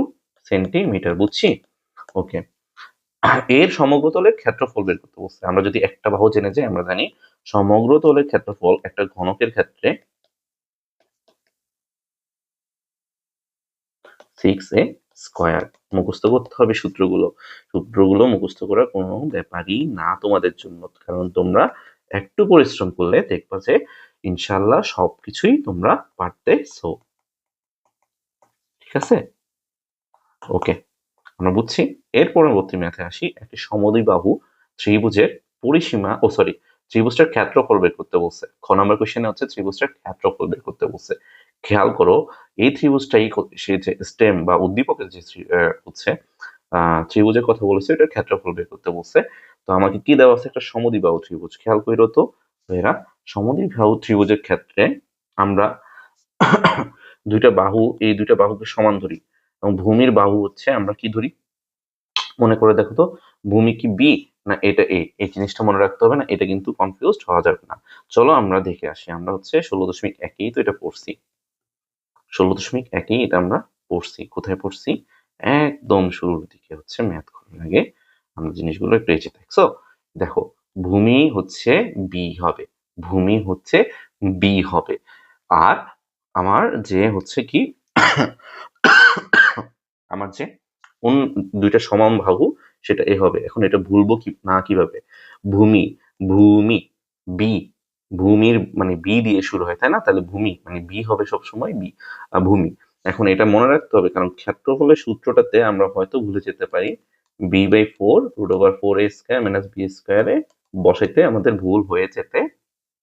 Speaker 1: সেন্টিমিটার। বুঝছি? ওকে। এর সমগ্র তলের ক্ষেত্রফল বের করতে বলছে। আমরা যদি একটা বাহু জেনে যাই, আমরা জানি সমগ্র তলের ক্ষেত্রফল একটা ঘনকের ক্ষেত্রে 6a স্কয়ার। মুখস্থ করতে হবে সূত্রগুলো। সূত্রগুলো মুখস্থ করার কোনো ব্যাপারই না তোমাদের জন্য, কারণ তোমরা একটু পরিশ্রম করলে দেখবা যে ইনশাল্লাহ সবকিছুই তোমরা পারতেছো। ঠিক আছে, ওকে, আমরা বুঝছি। এর পরবর্তী ম্যাথে আসি। একটি সমদ্বিবাহু ত্রিভুজের পরিসীমা ত্রিভুজটার ক্ষেত্রফল বের করতে বলছে। খ নম্বর কোশ্চেনে হচ্ছে ত্রিভুজটার ক্ষেত্রফল বের করতে বলছে। খেয়াল করো এই ত্রিভুজটাই সে যে স্টেম বা উদ্দীপকের যে হচ্ছে ত্রিভুজের কথা বলেছে, এটার ক্ষেত্রফল বের করতে বলছে। তো আমাকে কি দেওয়া আছে, একটা সমদ্বিবাহু ত্রিভুজ। খেয়াল করো তো এরা সমদ্বিবাহু ত্রিভুজের ক্ষেত্রে আমরা এই দুইটা বাহুকে সমান ধরি এবং ভূমির বাহু হচ্ছে আমরা কি ধরি, মনে করে দেখো তো, ভূমি কি বি না এটা এ, এই জিনিসটা মনে রাখতে হবে না, এটা কিন্তু কনফিউজড হওয়া যাবে না। চলো আমরা দেখে আসি। আমরা হচ্ছে 16.1 তো এটা পড়ছি, 16.1 এটা আমরা পড়ছি। কোথায় পড়ছি? একদম শুরুর দিকে হচ্ছে ম্যাথ করার আগে আমরা জিনিসগুলো একটু এসে দেখছো। দেখো ভূমি হচ্ছে বি হবে, ভূমি হচ্ছে বি হবে, আর আমার যে হচ্ছে কি আমার যে দুইটা সমান বাহু সেটা এ হবে। এখন এটা ভুলবো কি না কিভাবে? ভূমি ভূমি বি, ভূমির মানে বি দিয়ে শুরু হয়, তাই না? তাহলে ভূমি মানে বি হবে সবসময় বি, ভূমি। এখন এটা মনে রাখতে হবে, কারণ ক্ষেত্রফলের সূত্রটাতে আমরা হয়তো ভুলে যেতে পারি b/4 √4a² - b² এ বসাইতে আমাদের ভুল হয়ে যেতে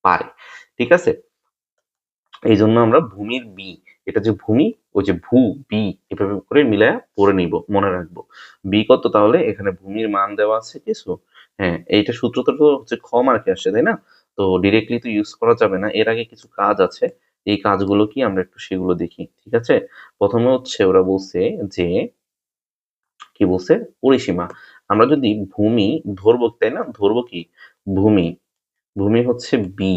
Speaker 1: পারে। ঠিক আছে, এই জন্য আমরা ভূমির বি, এটা যে ভূমি ওই যে ভূ বি এভাবে করে মিলায়া পড়ে নিব, মনে রাখবো। বি কত, তাহলে এখানে ভূমির মান দেওয়া আছে কিছু। হ্যাঁ, এইটা সূত্রটা তো হচ্ছে খ মার্কে আসছে, তাই না? তো ডিরেক্টলি তো ইউজ করা যাবে না, এর আগে কিছু কাজ আছে। এই কাজগুলো কি আমরা একটু সেগুলো দেখি। ঠিক আছে, প্রথমে হচ্ছে ওরা বলছে যে কি বলছে, পরিসীমা। আমরা যদি ভূমি ধরবো, তাই না? ধরবো কি ভূমি, ভূমি হচ্ছে বি,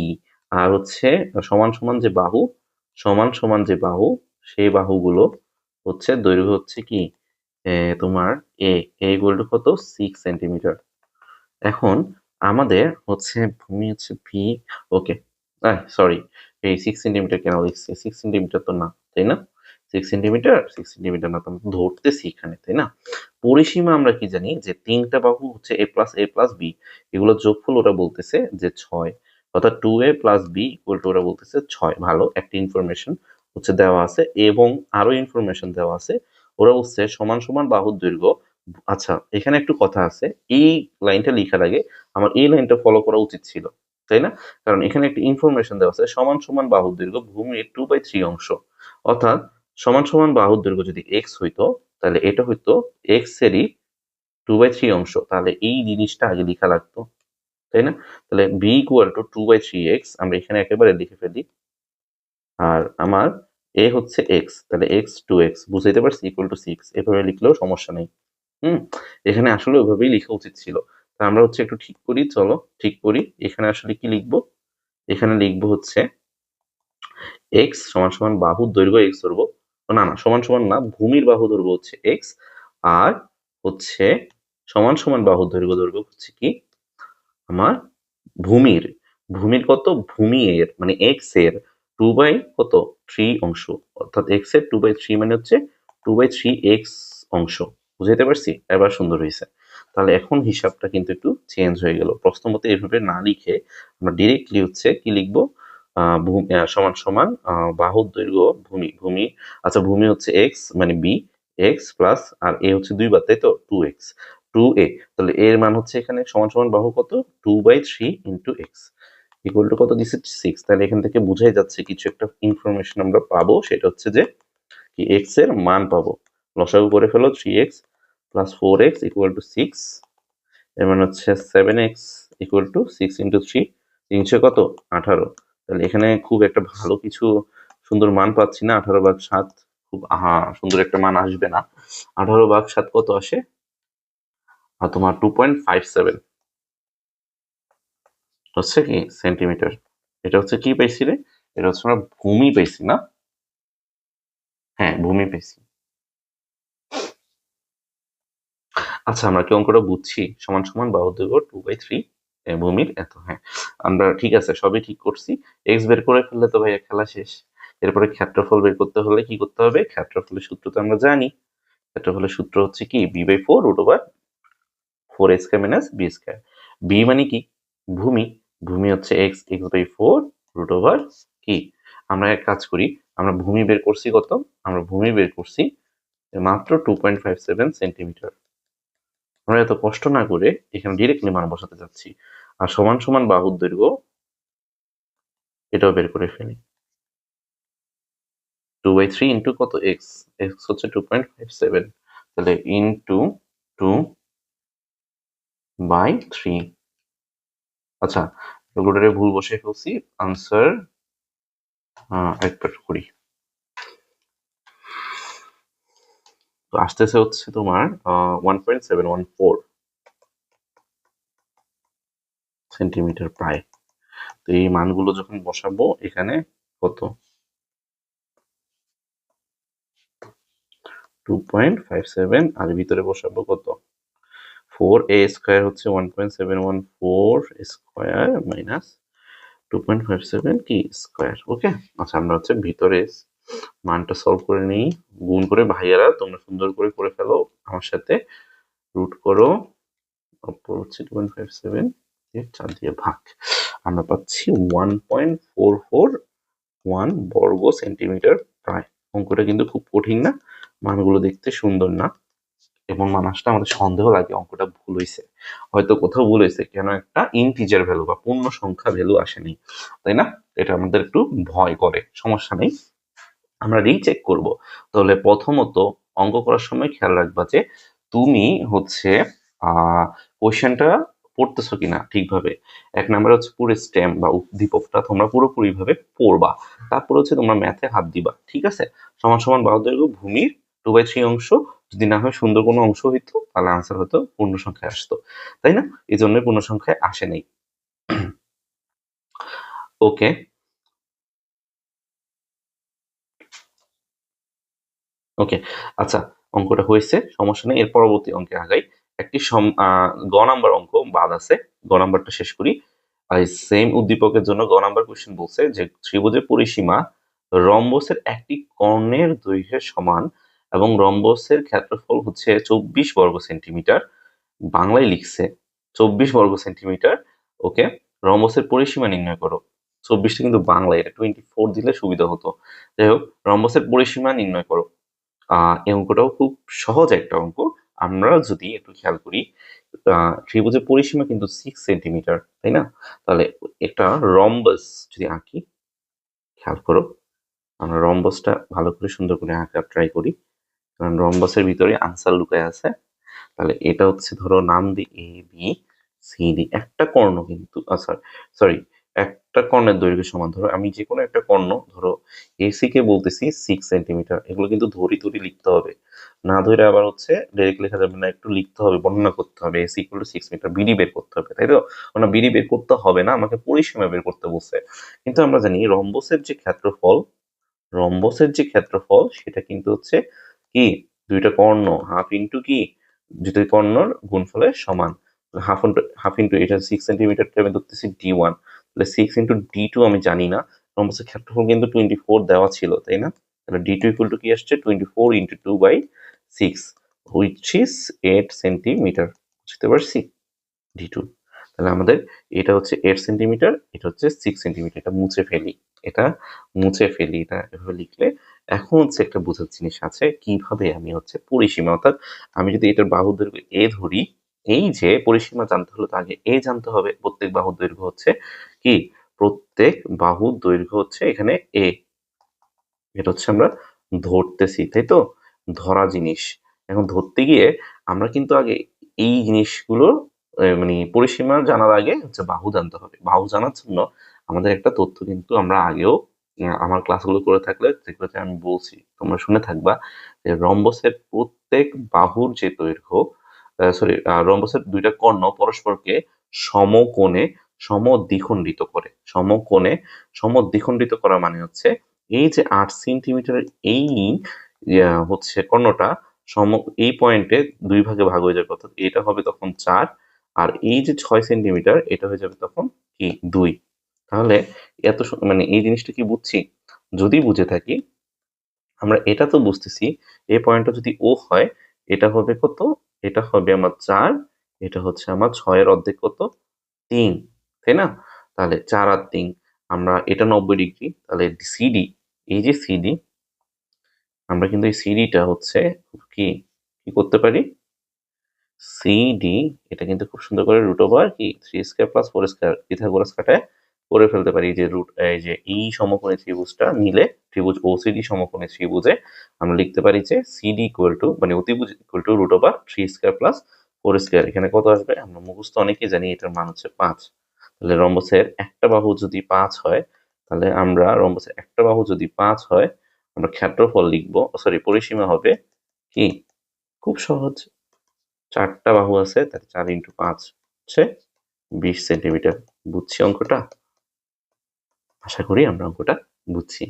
Speaker 1: আর হচ্ছে সমান সমান যে বাহু, সমান সমান যে বাহু, সেই বাহুগুলো হচ্ছে দৈর্ঘ্য হচ্ছে কি তোমার এ ইকুয়াল টু কত 6 সেন্টিমিটার। এখন আমাদের হচ্ছে ভূমি হচ্ছে ভি, ওকে, সরি, এই 6 সেন্টিমিটার কেন লিখছি, 6 সেন্টিমিটার তো না, তাই না? 6 সেন্টিমিটার না, তো আমরা ধরতেছি এখানে, তাই না? পরিসীমা আমরা কি জানি যে তিনটা বাহু হচ্ছে a+a+b, এগুলো যোগফল ওরা বলতেছে যে 6, অর্থাৎ 2a+b ইকুয়াল টু ওরা বলতেছে 6। ভালো একটা ইনফরমেশন হচ্ছে দেওয়া আছে, এবং আরো ইনফরমেশন দেওয়া আছে। ওরা বলছে সমান সমান বাহুর দৈর্ঘ্য। আচ্ছা, এখানে একটু কথা আছে, এই লাইনটা লেখার আগে আমার এই লাইনটা ফলো করা উচিত ছিল, তাই না? কারণ এখানে একটা ইনফরমেশন দেওয়া আছে সমান সমান বাহুর দৈর্ঘ্য ভূমির 2/3 অংশ। অর্থাৎ সমান সমান বাহুর দৈর্ঘ্য যদি x হইতো, তাহলে এটা হইতো x এরই 2/3 অংশ। তাহলে এই জিনিসটা আগে লেখা লাগতো, তাই না? তাহলে b ইকুয়াল টু 2/3x আমরা এখানে একেবারে লিখে ফেলি। আর আমার a হচ্ছে x, তাহলে x 2x বুঝাইতে পারছি ইকুয়াল টু 6, এভাবে লিখলেও সমস্যা নেই। এখানে আসলে ওইভাবেই লেখা উচিত ছিল। তা আমরা হচ্ছে একটু ঠিক করি, চলো ঠিক করি। এখানে আসলে কি লিখবো? এখানে লিখবো হচ্ছে x সমান সমান বাহুর দৈর্ঘ্য x ধরবো, না না সমান সমান না, ভূমির বাহু ধরবো হচ্ছে x, আর হচ্ছে সমান সমান বাহুর দৈর্ঘ্য ধরবো হচ্ছে কি আমার ভূমির, ভূমির কত, ভূমি এর মানে x এর 2/3 অংশ, অর্থাৎ x এর 2/3 মানে হচ্ছে 2/3x অংশ। বুঝাইতে পারছি? এবার সুন্দর হয়েছে। তাহলে এখন হিসাবটা কিন্তু একটু চেঞ্জ হয়ে গেল। প্রশ্ন মতে এভাবে না লিখে আমরা ডিরেক্টলি হচ্ছে কি লিখবো, সমান সমান বাহুর দৈর্ঘ্য ভূমি আচ্ছা ভূমি হচ্ছে এক্স মানে বি এক্স প্লাস আর এ হচ্ছে 2 বার তাই তো 2x 2a তাহলে এর মান হচ্ছে এখানে সমান সমান বাহু কত 2/3 ইন্টু এক্স ইকুয়াল টু কত দিচ্ছে 6 তাহলে এখান থেকে বোঝাই যাচ্ছে কিছু একটা ইনফরমেশন আমরা পাবো সেটা হচ্ছে যে কি এক্স এর মান পাবো লসাগু করে ফেলো 3x plus 4x equal to 6 এর মানে হচ্ছে 7x ইকুয়াল টু 6 ইন্টু 3 300 কত 18 তাহলে এখানে খুব একটা ভালো কিছু সুন্দর মান পাচ্ছি না 18/7 খুব সুন্দর একটা মান আসবে না 18/7 কত আসে আর তোমার 2.57 হচ্ছে কি সেন্টিমিটার এটা হচ্ছে কি পাইছি রে এটা হচ্ছে আমরা ভূমি পাইছি না হ্যাঁ ভূমি পাইছি আচ্ছা আমরা কি অঙ্কটা বুঝছি সমান সমান বাহুর দৈর্ঘ্য 2/3 ভূমির এত হ্যাঁ আমরা ঠিক আছে সবই ঠিক করছি এক্স বের করে ফেললে তো ভাইয়া খেলা শেষ এরপরে ক্ষেত্রফল বের করতে হলে কি করতে হবে ক্ষেত্রফলের সূত্র তো আমরা জানি ক্ষেত্রফলের সূত্র হচ্ছে কি b/4 root over 4a square minus b square b মানে কি ভূমি ভূমি হচ্ছে x equal to 4 root over কি আমরা এক কাজ করি আমরা ভূমি বের করছি কত আমরা ভূমি বের করছি মাত্র 2.57 সেন্টিমিটার আমরা এত কষ্ট না করে এখানে ডিরেক্টলি মান বসাতে যাচ্ছি আর সমান সমান বাহুর দৈর্ঘ্য এটাও বের করে ফেলি 2/3 ইন্টু কত এক্স এক্স হচ্ছে 2.57 তাহলে ইন্টু 2/3 আচ্ছা ক্যালকুলেটরে ভুল বসে ফেলছি আনসার একটা করি তো আসতেছে হচ্ছে তোমার 1.714 সেন্টিমিটার প্রায় তো এই মানগুলো যখন বসাবো এখানে কত 2.57 আর ভিতরে বসাবো কত 4a স্কয়ার হচ্ছে 1.714 স্কয়ার মাইনাস 2.57 কি স্কয়ার ওকে আচ্ছা আমরা হচ্ছে ভিতরে মানটা সলভ করে নিই গুণ করে ভাইয়ারা তোমরা সুন্দর করে করে ফেলো আমার সাথে রুট করো অপর হচ্ছে 2.57 এর 4 দিয়ে ভাগ আমরা পাচ্ছি 1.441 বর্গ সেন্টিমিটার প্রায় অঙ্কটা কিন্তু খুব কঠিন না মানগুলো দেখতে সুন্দর না এবং মান আসলে আমাদের সন্দেহ লাগে অঙ্কটা ভুল হয়েছে হয়তো কোথাও ভুল হয়েছে কেন একটা ইন্টিজার ভ্যালু বা পূর্ণ সংখ্যা ভ্যালু আসেনি তাই না এটা আমাদের একটু ভয় করে সমস্যা নেই আমরা রিচেক করব তাহলে প্রথমত অঙ্ক করার সময় খেয়াল রাখবা যে তুমি হচ্ছে কোয়েশ্চেনটা পড়তেছো কিনা ঠিকভাবে এক নম্বরে হচ্ছে পুরো স্টেম বা উদ্দীপকটা তোমরা পুরোপুরি ভাবে পড়বা তারপর হচ্ছে তোমরা ম্যাথে হাত দিবা ঠিক আছে সমান সমান বাহু দৈর্ঘ্য ভূমির 2/3 অংশ যদি না হয় সুন্দর কোনো অংশ হইতো তাহলে আনসার হতো পূর্ণ সংখ্যায় আসতো তাই না এই জন্য পূর্ণ সংখ্যায় আসে নাই ওকে ওকে আচ্ছা অঙ্কটা হয়েছে সমস্যা নেই এর পরবর্তী অঙ্কে আগাই একটি গ নাম্বার অঙ্ক বাদ আছে গ নাম্বারটা শেষ করি আর সেম উদ্দীপকের জন্য গ নাম্বার কোশ্চেন বলছে যে ত্রিভুজের পরিসীমা রম্বসের একটি কর্ণের দৈর্ঘ্যের সমান এবং রম্বসের ক্ষেত্রফল হচ্ছে 24 বর্গ সেন্টিমিটার বাংলায় লিখছে 24 বর্গ সেন্টিমিটার ওকে রম্বসের পরিসীমা নির্ণয় করো 24টা কিন্তু বাংলায় এটা 24 দিলে সুবিধা হতো যাই হোক রম্বসের পরিসীমা নির্ণয় করো এই অঙ্কটাও খুব সহজ একটা অঙ্ক আমরা যদি একটু খেয়াল করি ত্রিভুজের পরিসীমা কিন্তু 6 সেন্টিমিটার তাই না তাহলে একটা রম্বাস যদি আঁকি খেয়াল করো আমরা রম্বাসটা ভালো করে সুন্দর করে আঁকার ট্রাই করি কারণ রম্বাসের ভিতরে আনসার লুকায় আছে তাহলে এটা হচ্ছে ধরো নাম দিই এ বি সি ডি একটা কর্ণ কিন্তু সরি একটা কর্ণের দৈর্ঘ্য সমান ধরো আমি যে কোনো একটা কর্ণ ধরো এসি কে বলতেছি 6 সেন্টিমিটার এগুলো কিন্তু ধরি ধরি লিখতে হবে না ধরে আবার হচ্ছে ডাইরেক্ট লেখা যাবে না একটু লিখতে হবে বর্ণনা করতে হবে AC equal to 6 metre BD বের করতে হবে তাই তো না বিডি বের করতে হবে না আমাকে পরিসীমা বের করতে বলছে কিন্তু আমরা জানি রম্বসের যে ক্ষেত্রফল সেটা কিন্তু হচ্ছে কি দুইটা কর্ণ হাফ ইন্টু কি দুইটা কর্ণর গুণফলের সমান হাফ ইন্টু এটা 6 সেন্টিমিটারটা আমি ধরতেছি d1 তাহলে 6 ইন্টু d2 আমি জানি না রম্বসের ক্ষেত্রফল কিন্তু 24 দেওয়া ছিল তাই না তাহলে d2 ইকুয়াল টু কি আসছে 24 ইন্টু 2/6 হুইচ ইজ 8 সেন্টিমিটার বুঝতে পারছি d2 তাহলে আমাদের এটা হচ্ছে 8 সেন্টিমিটার, এটা হচ্ছে 6 সেন্টিমিটার। এটা মুছে ফেলি, এটা মুছে ফেলি। এটা এভাবে লিখলে এখন হচ্ছে একটা বোঝার জিনিস আছে কিভাবে আমি হচ্ছে পরিসীমা, অর্থাৎ আমি যদি এটার বাহুর দৈর্ঘ্য এ ধরি, এই যে পরিসীমা জানতে হলে তো আগে এ জানতে হবে। প্রত্যেক বাহুর দৈর্ঘ্য হচ্ছে কি, প্রত্যেক বাহুর দৈর্ঘ্য হচ্ছে এখানে এ। এটা হচ্ছে আমরা ধরতেছি, তাই তো? ধরা জিনিস। এখন ধরতে গিয়ে আমরা কিন্তু আগে এই জিনিসগুলো মানে পরিসীমা জানার আগে হচ্ছে বাহু জানতে হবে। বাহু জানার জন্য আমাদের একটা তথ্য কিন্তু আমরা আগেও আমার ক্লাসগুলো করে থাকলে যেগুলোতে আমি বলছি তোমরা শুনে থাকবা, যে রম্বসের প্রত্যেক বাহুর যে দৈর্ঘ্য, সরি, রম্বসের ২ টা কর্ণ পরস্পরকে সমকোণে সমদ্বিখণ্ডিত করে। সমকোণে সমদ্বিখণ্ডিত করা মানে হচ্ছে এই যে 8 সেন্টিমিটারের এই হচ্ছে কর্ণটা এই পয়েন্টে ২ ভাগে ভাগ হয়ে যাবে, অর্থাৎ এটা হবে তখন ৪, আর এই যে ৬ সেন্টিমিটার এটা হয়ে যাবে তখন কি ২। তাহলে এত মানে এই জিনিসটা কি বুঝছি? যদি বুঝে থাকি, আমরা এটা তো বুঝতেছি এই পয়েন্টটা যদি ও হয়, এটা হবে কত? এটা হবে আমার ৪, এটা হচ্ছে আমার ৬ এর অর্ধেক কত? ৩, তাই না? তাহলে ৪ আর ৩, আমরা এটা ৯০ ডিগ্রি, তাহলে সিডি, এই যে সিডি, আমরা কিন্তু এই সিডিটা হচ্ছে কি কি করতে পারি? সিডি এটা কিন্তু খুব সুন্দর করে রুট ওভার কি 3 স্কয়ার প্লাস 4 স্কয়ার পিথাগোরাস কাটায় করে ফেলতে পারি। এই যে এই যে এই সমকোণী ত্রিভুজটা নিলে ত্রিভুজ ওসিডি সমকোণী ত্রিভুজে আমরা লিখতে পারি যে সিডি ইকুয়াল টু মানে অতিভুজ equal to root over 3 square plus 4 square. এখানে কত আসবে? আমরা মুখস্থ অনেকেই জানি, এটার মান হচ্ছে 5। তাহলে রম্বসের একটা বাহু যদি 5 হয়, তাহলে আমরা রম্বসের একটা বাহু যদি 5 হয়, আমরা ক্ষেত্রফল লিখবো, সরি পরিসীমা হবে কি, খুব সহজ। ৪ টা বাহু আছে, তাহলে ৪ ইন্টু ৫ হচ্ছে ২০ সেন্টিমিটার। বুঝছি অঙ্কটা? আশা করি আমরা অঙ্কটা বুঝছি।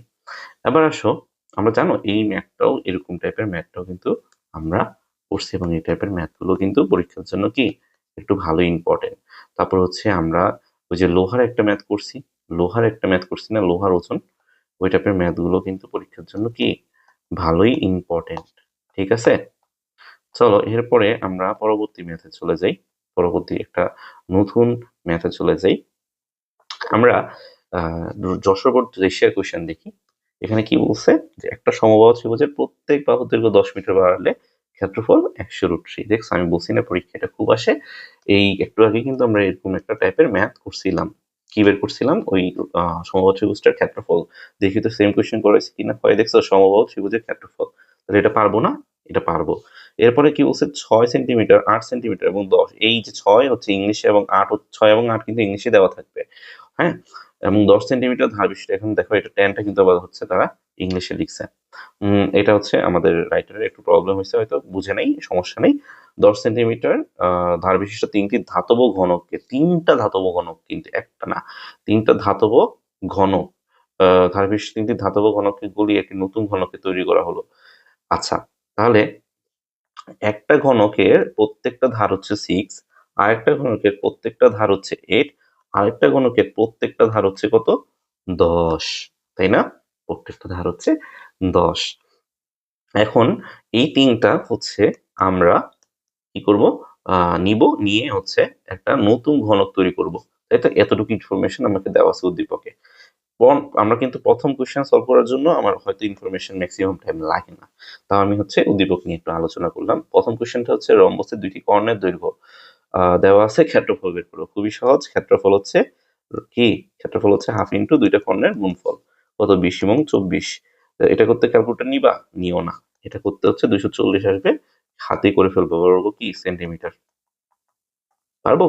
Speaker 1: এবার আসো, আমরা জানো এই ম্যাথটাও এরকম টাইপের ম্যাথটাও কিন্তু আমরা করছি, এবং এই টাইপের ম্যাথগুলো কিন্তু পরীক্ষার জন্য কি একটু ভালো ইম্পর্টেন্ট। তারপর হচ্ছে আমরা ওই যে লোহার একটা ম্যাথ করছি, লোহার একটা ম্যাথ করছি না, লোহার ওজন, ওই টাইপের ম্যাথগুলো কিন্তু পরীক্ষার জন্য কি ভালোই ইম্পর্টেন্ট। ঠিক আছে? চলো এরপরে আমরা পরবর্তী ম্যাথে চলে যাই, পরবর্তী একটা নতুন ম্যাথে চলে যাই। আমরা যশোর বোর্ড রেশিয়ার কোয়েশ্চেন দেখি। এখানে কি বলছে যে একটা সমবাহু ত্রিভুজের প্রত্যেক বাহুর দৈর্ঘ্য 10 মিটার বাড়ালে ক্ষেত্রফল 100√3। দেখছো আমি বলছি না পরীক্ষা এটা খুব আসে। এই একটু আগে কিন্তু আমরা এরকম একটা টাইপের ম্যাথ করছিলাম। কি বের করছিলাম? ওই সমবাহু ত্রিভুজটার ক্ষেত্রফল। দেখি তো সেম কোয়েশ্চেন করেছে কিনা। হয় দেখছো সমবাহু ত্রিভুজের ক্ষেত্রফল। তাহলে এটা পারবো না? এটা পারবো। এরপরে কি বলছে 6 সেন্টিমিটার, 8 সেন্টিমিটার এবং 10। এই যে 6 হচ্ছে ইংলিশে এবং 8 6 এবং 8 কিন্তু ইংলিশে দেওয়া থাকবে। হ্যাঁ? এবং 10 সেন্টিমিটার ধার বিশিষ্ট, এখন দেখো এটা টা কিন্তু আবার হচ্ছে তারা ইংলিশে লিখছে। এটা হচ্ছে আমাদের রাইটারের একটু প্রবলেম হয়েছে, হয়তো বুঝে নাই, সমস্যা নেই। 10 সেন্টিমিটার ধার বিশিষ্ট 3টি ধাতব ঘনককে, 3টা ধাতব ঘনক কিন্তু একটা না, 3টা ধাতব ঘনক, ধার বিশিষ্ট 3টি ধাতব ঘনককে গলিয়ে একটি নতুন ঘনকে তৈরি করা হলো। আচ্ছা, তাহলে একটা ঘনকের প্রত্যেকটা ধার হচ্ছে 6, আরেকটা ঘনকের প্রত্যেকটা ধার হচ্ছে 8, আরেকটা ঘনকের প্রত্যেকটা ধার হচ্ছে কত? 10, তাই না? প্রত্যেকটা ধার হচ্ছে 10। এখন এই 3টা হচ্ছে আমরা কি করব? নিব, নিয়ে হচ্ছে একটা নতুন ঘনক তৈরি করব। তাই তো? এতটুকু ইনফরমেশন আমাকে দেওয়া আছে উদ্দীপকে। আমরা কিন্তু প্রথম কোয়েশ্চেন সলভ করার জন্য আমার হয়তো ইনফরমেশন ম্যাক্সিমাম টাইম লাগে না। তাও আমি হচ্ছে উদ্দীপক নিয়ে একটু আলোচনা করলাম। প্রথম কোয়েশ্চেনটা হচ্ছে রম্বসের ২টি কর্ণের দৈর্ঘ্য দেওয়া আছে, ক্ষেত্রফল বের করো। খুবই সহজ। ক্ষেত্রফল হচ্ছে কি? ক্ষেত্রফল হচ্ছে হাফ ইন্টু ২টা কর্ণের গুণফল। কত? ২০ এবং ২৪। এটা করতে ক্যালকুলেটর নিবা? নিও না। এটা করতে হচ্ছে ২৪০ আসবে। হাতেই করে ফেলবো। বলবো কি সেন্টিমিটার। পারবো?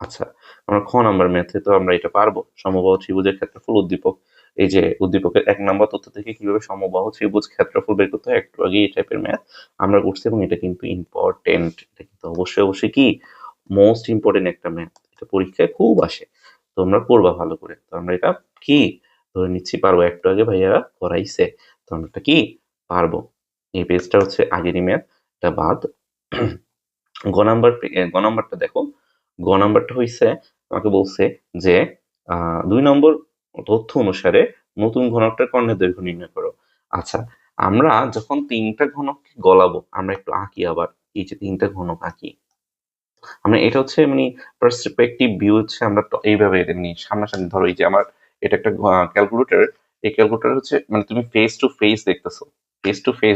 Speaker 1: আচ্ছা, আমরা খ নাম্বার ম্যাথে তো আমরা এটা পারবো। সমবাহু ত্রিভুজের ক্ষেত্রফল উদ্দীপক। এই যে উদ্দীপকের ১ নাম্বার তথ্য থেকে কিভাবে সমবাহু ত্রিভুজ ক্ষেত্রফল বের করতে হয়, একটু আগে এই টাইপের ম্যাথ আমরা করছি, এবং এটা কিন্তু ইম্পর্টেন্ট। এটা কিন্তু অবশ্যই কি মোস্ট ইম্পর্টেন্ট একটা ম্যাথ। এটা পরীক্ষায় খুব আসে। তোমরা পড়বা ভালো করে। তো আমরা এটা কি ধরে নিচ্ছি পারবো। একটু আগে ভাইয়ারা করাইছে। তো আমরা এটা কি পারবো। এই পেজটা হচ্ছে আগেরই ম্যাথ, এটা বাদ। গ নাম্বারটা দেখো। গ নাম্বারটা হইছে আমাকে বলছে যে ২ নম্বর তথ্য অনুসারে নতুন ঘনকটার কর্ণের দৈর্ঘ্য নির্ণয় করো। আচ্ছা, আমরা যখন ৩টা ঘনককে গলাবো, আমরা একটু আঁকি আবার। এই যে ৩টা ঘনক আঁকি। আমরা এটা হচ্ছে মানে পার্সপেক্টিভ ভিউ হচ্ছে আমরা তো এইভাবে এটা নিই সামনাসামনি। ধরো এই যে আমার এটা একটা ক্যালকুলেটর, এই ক্যালকুলেটর হচ্ছে মানে তুমি ফেস টু ফেস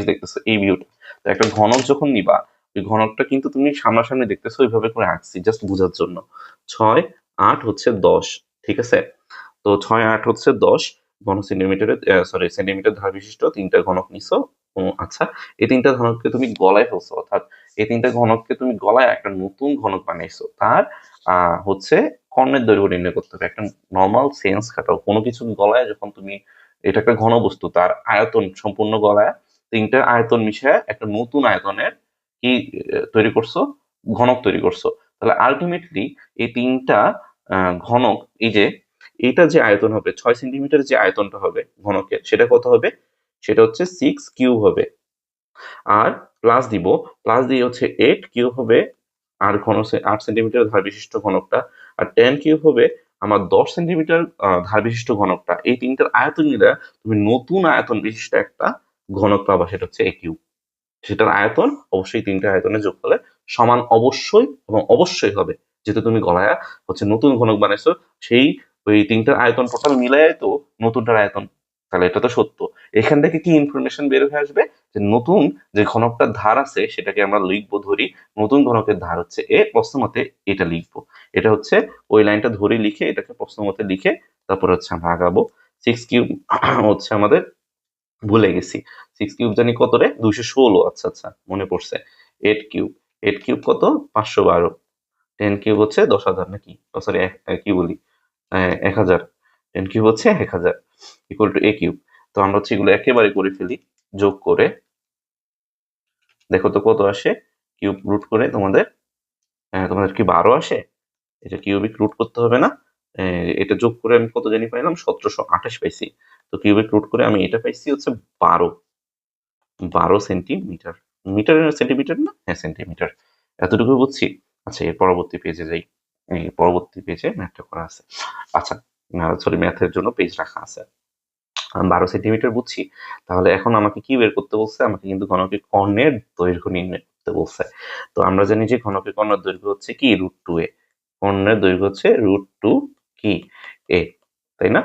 Speaker 1: দেখতেছো এই ভিউটা। তো একটা ঘনক যখন নিবা, ওই ঘনকটা কিন্তু তুমি সামনাসামনি দেখতেছো, ওইভাবে করে আঁকছি জাস্ট বোঝার জন্য। 6 8 হচ্ছে 10, ঠিক আছে? তো 6 8 হচ্ছে 10 ঘন সেন্টিমিটারে, সরি সেন্টিমিটার ধার বিশিষ্ট তিনটা ঘনক নিছো। ও আচ্ছা, এই তিনটা ঘনককে তুমি গলায় ফেলছো, অর্থাৎ এই তিনটা ঘনককে তুমি গলায় একটা নতুন ঘনক বানাইছো। তার হচ্ছে কর্ণের দৈর্ঘ্য নির্ণয় করতে হবে। একটা নর্মাল সেন্স খাটাও, কোনো কিছু গলায় যখন তুমি, এটা একটা ঘন বস্তু, তার আয়তন সম্পূর্ণ গলায় তিনটা আয়তন মিশিয়ে একটা নতুন আয়তনের কি তৈরি করছো, ঘনক তৈরি করছো। তাহলে আলটিমেটলি এই তিনটা ঘনক, এই যে এটা যে আয়তন হবে 6 সেন্টিমিটার, যে আয়তনটা হবে ঘনকের, সেটা কত হবে? সেটা হচ্ছে 6 কিউব হবে। আর প্লাস দিব, প্লাস দিয়ে হচ্ছে 8 কিউব হবে আর 8 সেন্টিমিটার ধার বিশিষ্ট ঘনকটা। আর 10 কিউব হবে আমার 10 সেন্টিমিটার ধার বিশিষ্ট ঘনকটা। এই তিনটার আয়তন মিলে তুমি নতুন আয়তন বিশিষ্ট একটা ঘনক পাবা, সেটা হচ্ছে এ কিউব। সেটার আয়তন অবশ্যই তিনটা আয়তনের যোগফলে সমান অবশ্যই এবং অবশ্যই হবে, যেহেতু তুমি গলায় হচ্ছে নতুন ঘনক বানাইছো। সেই ওই তিনটার আয়তন টোটাল মিলাই তো নতুনটার আয়তন। তাহলে এটা তো সত্য। এখান থেকে কি ইনফরমেশন বের হয়ে আসবে, যে নতুন যে ঘনকটার ধার আছে সেটাকে আমরা লিখবো ধরি, নতুন ঘনকের ধার হচ্ছে এ, প্রশ্নমতে এটা লিখবো। এটা হচ্ছে ওই লাইনটা ধরে লিখে এটাকে প্রশ্নমতে লিখে তারপর হচ্ছে আমরা আগাবো। 6 কিউব হচ্ছে আমাদের, ভুলে গেছি 6 কিউব জানি কত রে, 216। আচ্ছা আচ্ছা মনে পড়ছে। 8 কিউব, 8 কিউব কত, 512। 10 কিউব হচ্ছে 10,000 নাকি, সরি কি বলি, 1000। 10 কিউব হচ্ছে 1000 ইকুয়াল টু এ কিউব। তো আমরা হচ্ছে এগুলো একেবারে করে ফেলি, যোগ করে দেখো তো কত আসে। কিউব রুট করে তোমাদের, তোমাদের কি 12 আসে? এটা কিউবিক রুট করতে হবে না? এটা যোগ করে আমি কত জানি পাইলাম, 1728 পাইছি। তো কিউবিক রুট করে আমি এটা পাইছি হচ্ছে 12, 12 সেন্টিমিটার। মিটার সেন্টিমিটার না, হ্যাঁ সেন্টিমিটার। এতটুকু বুঝছি। আচ্ছা এর পরবর্তী পেজে যাই। এই পরবর্তী পেজে ম্যাথটা করা আছে। আচ্ছা সরি, ম্যাথের জন্য পেজ রাখা আছে। 12 সেন্টিমিটার বুঝছি। তাহলে এখন আমাকে কি বের করতে বলছে? আমাকে কিন্তু ঘনকের কর্ণের দৈর্ঘ্য নির্ণয় করতে বলছে। তো আমরা জানি যে ঘনকের কর্ণের দৈর্ঘ্য হচ্ছে কি, √2a। কর্ণের দৈর্ঘ্য হচ্ছে √2 কি, a, তাই না?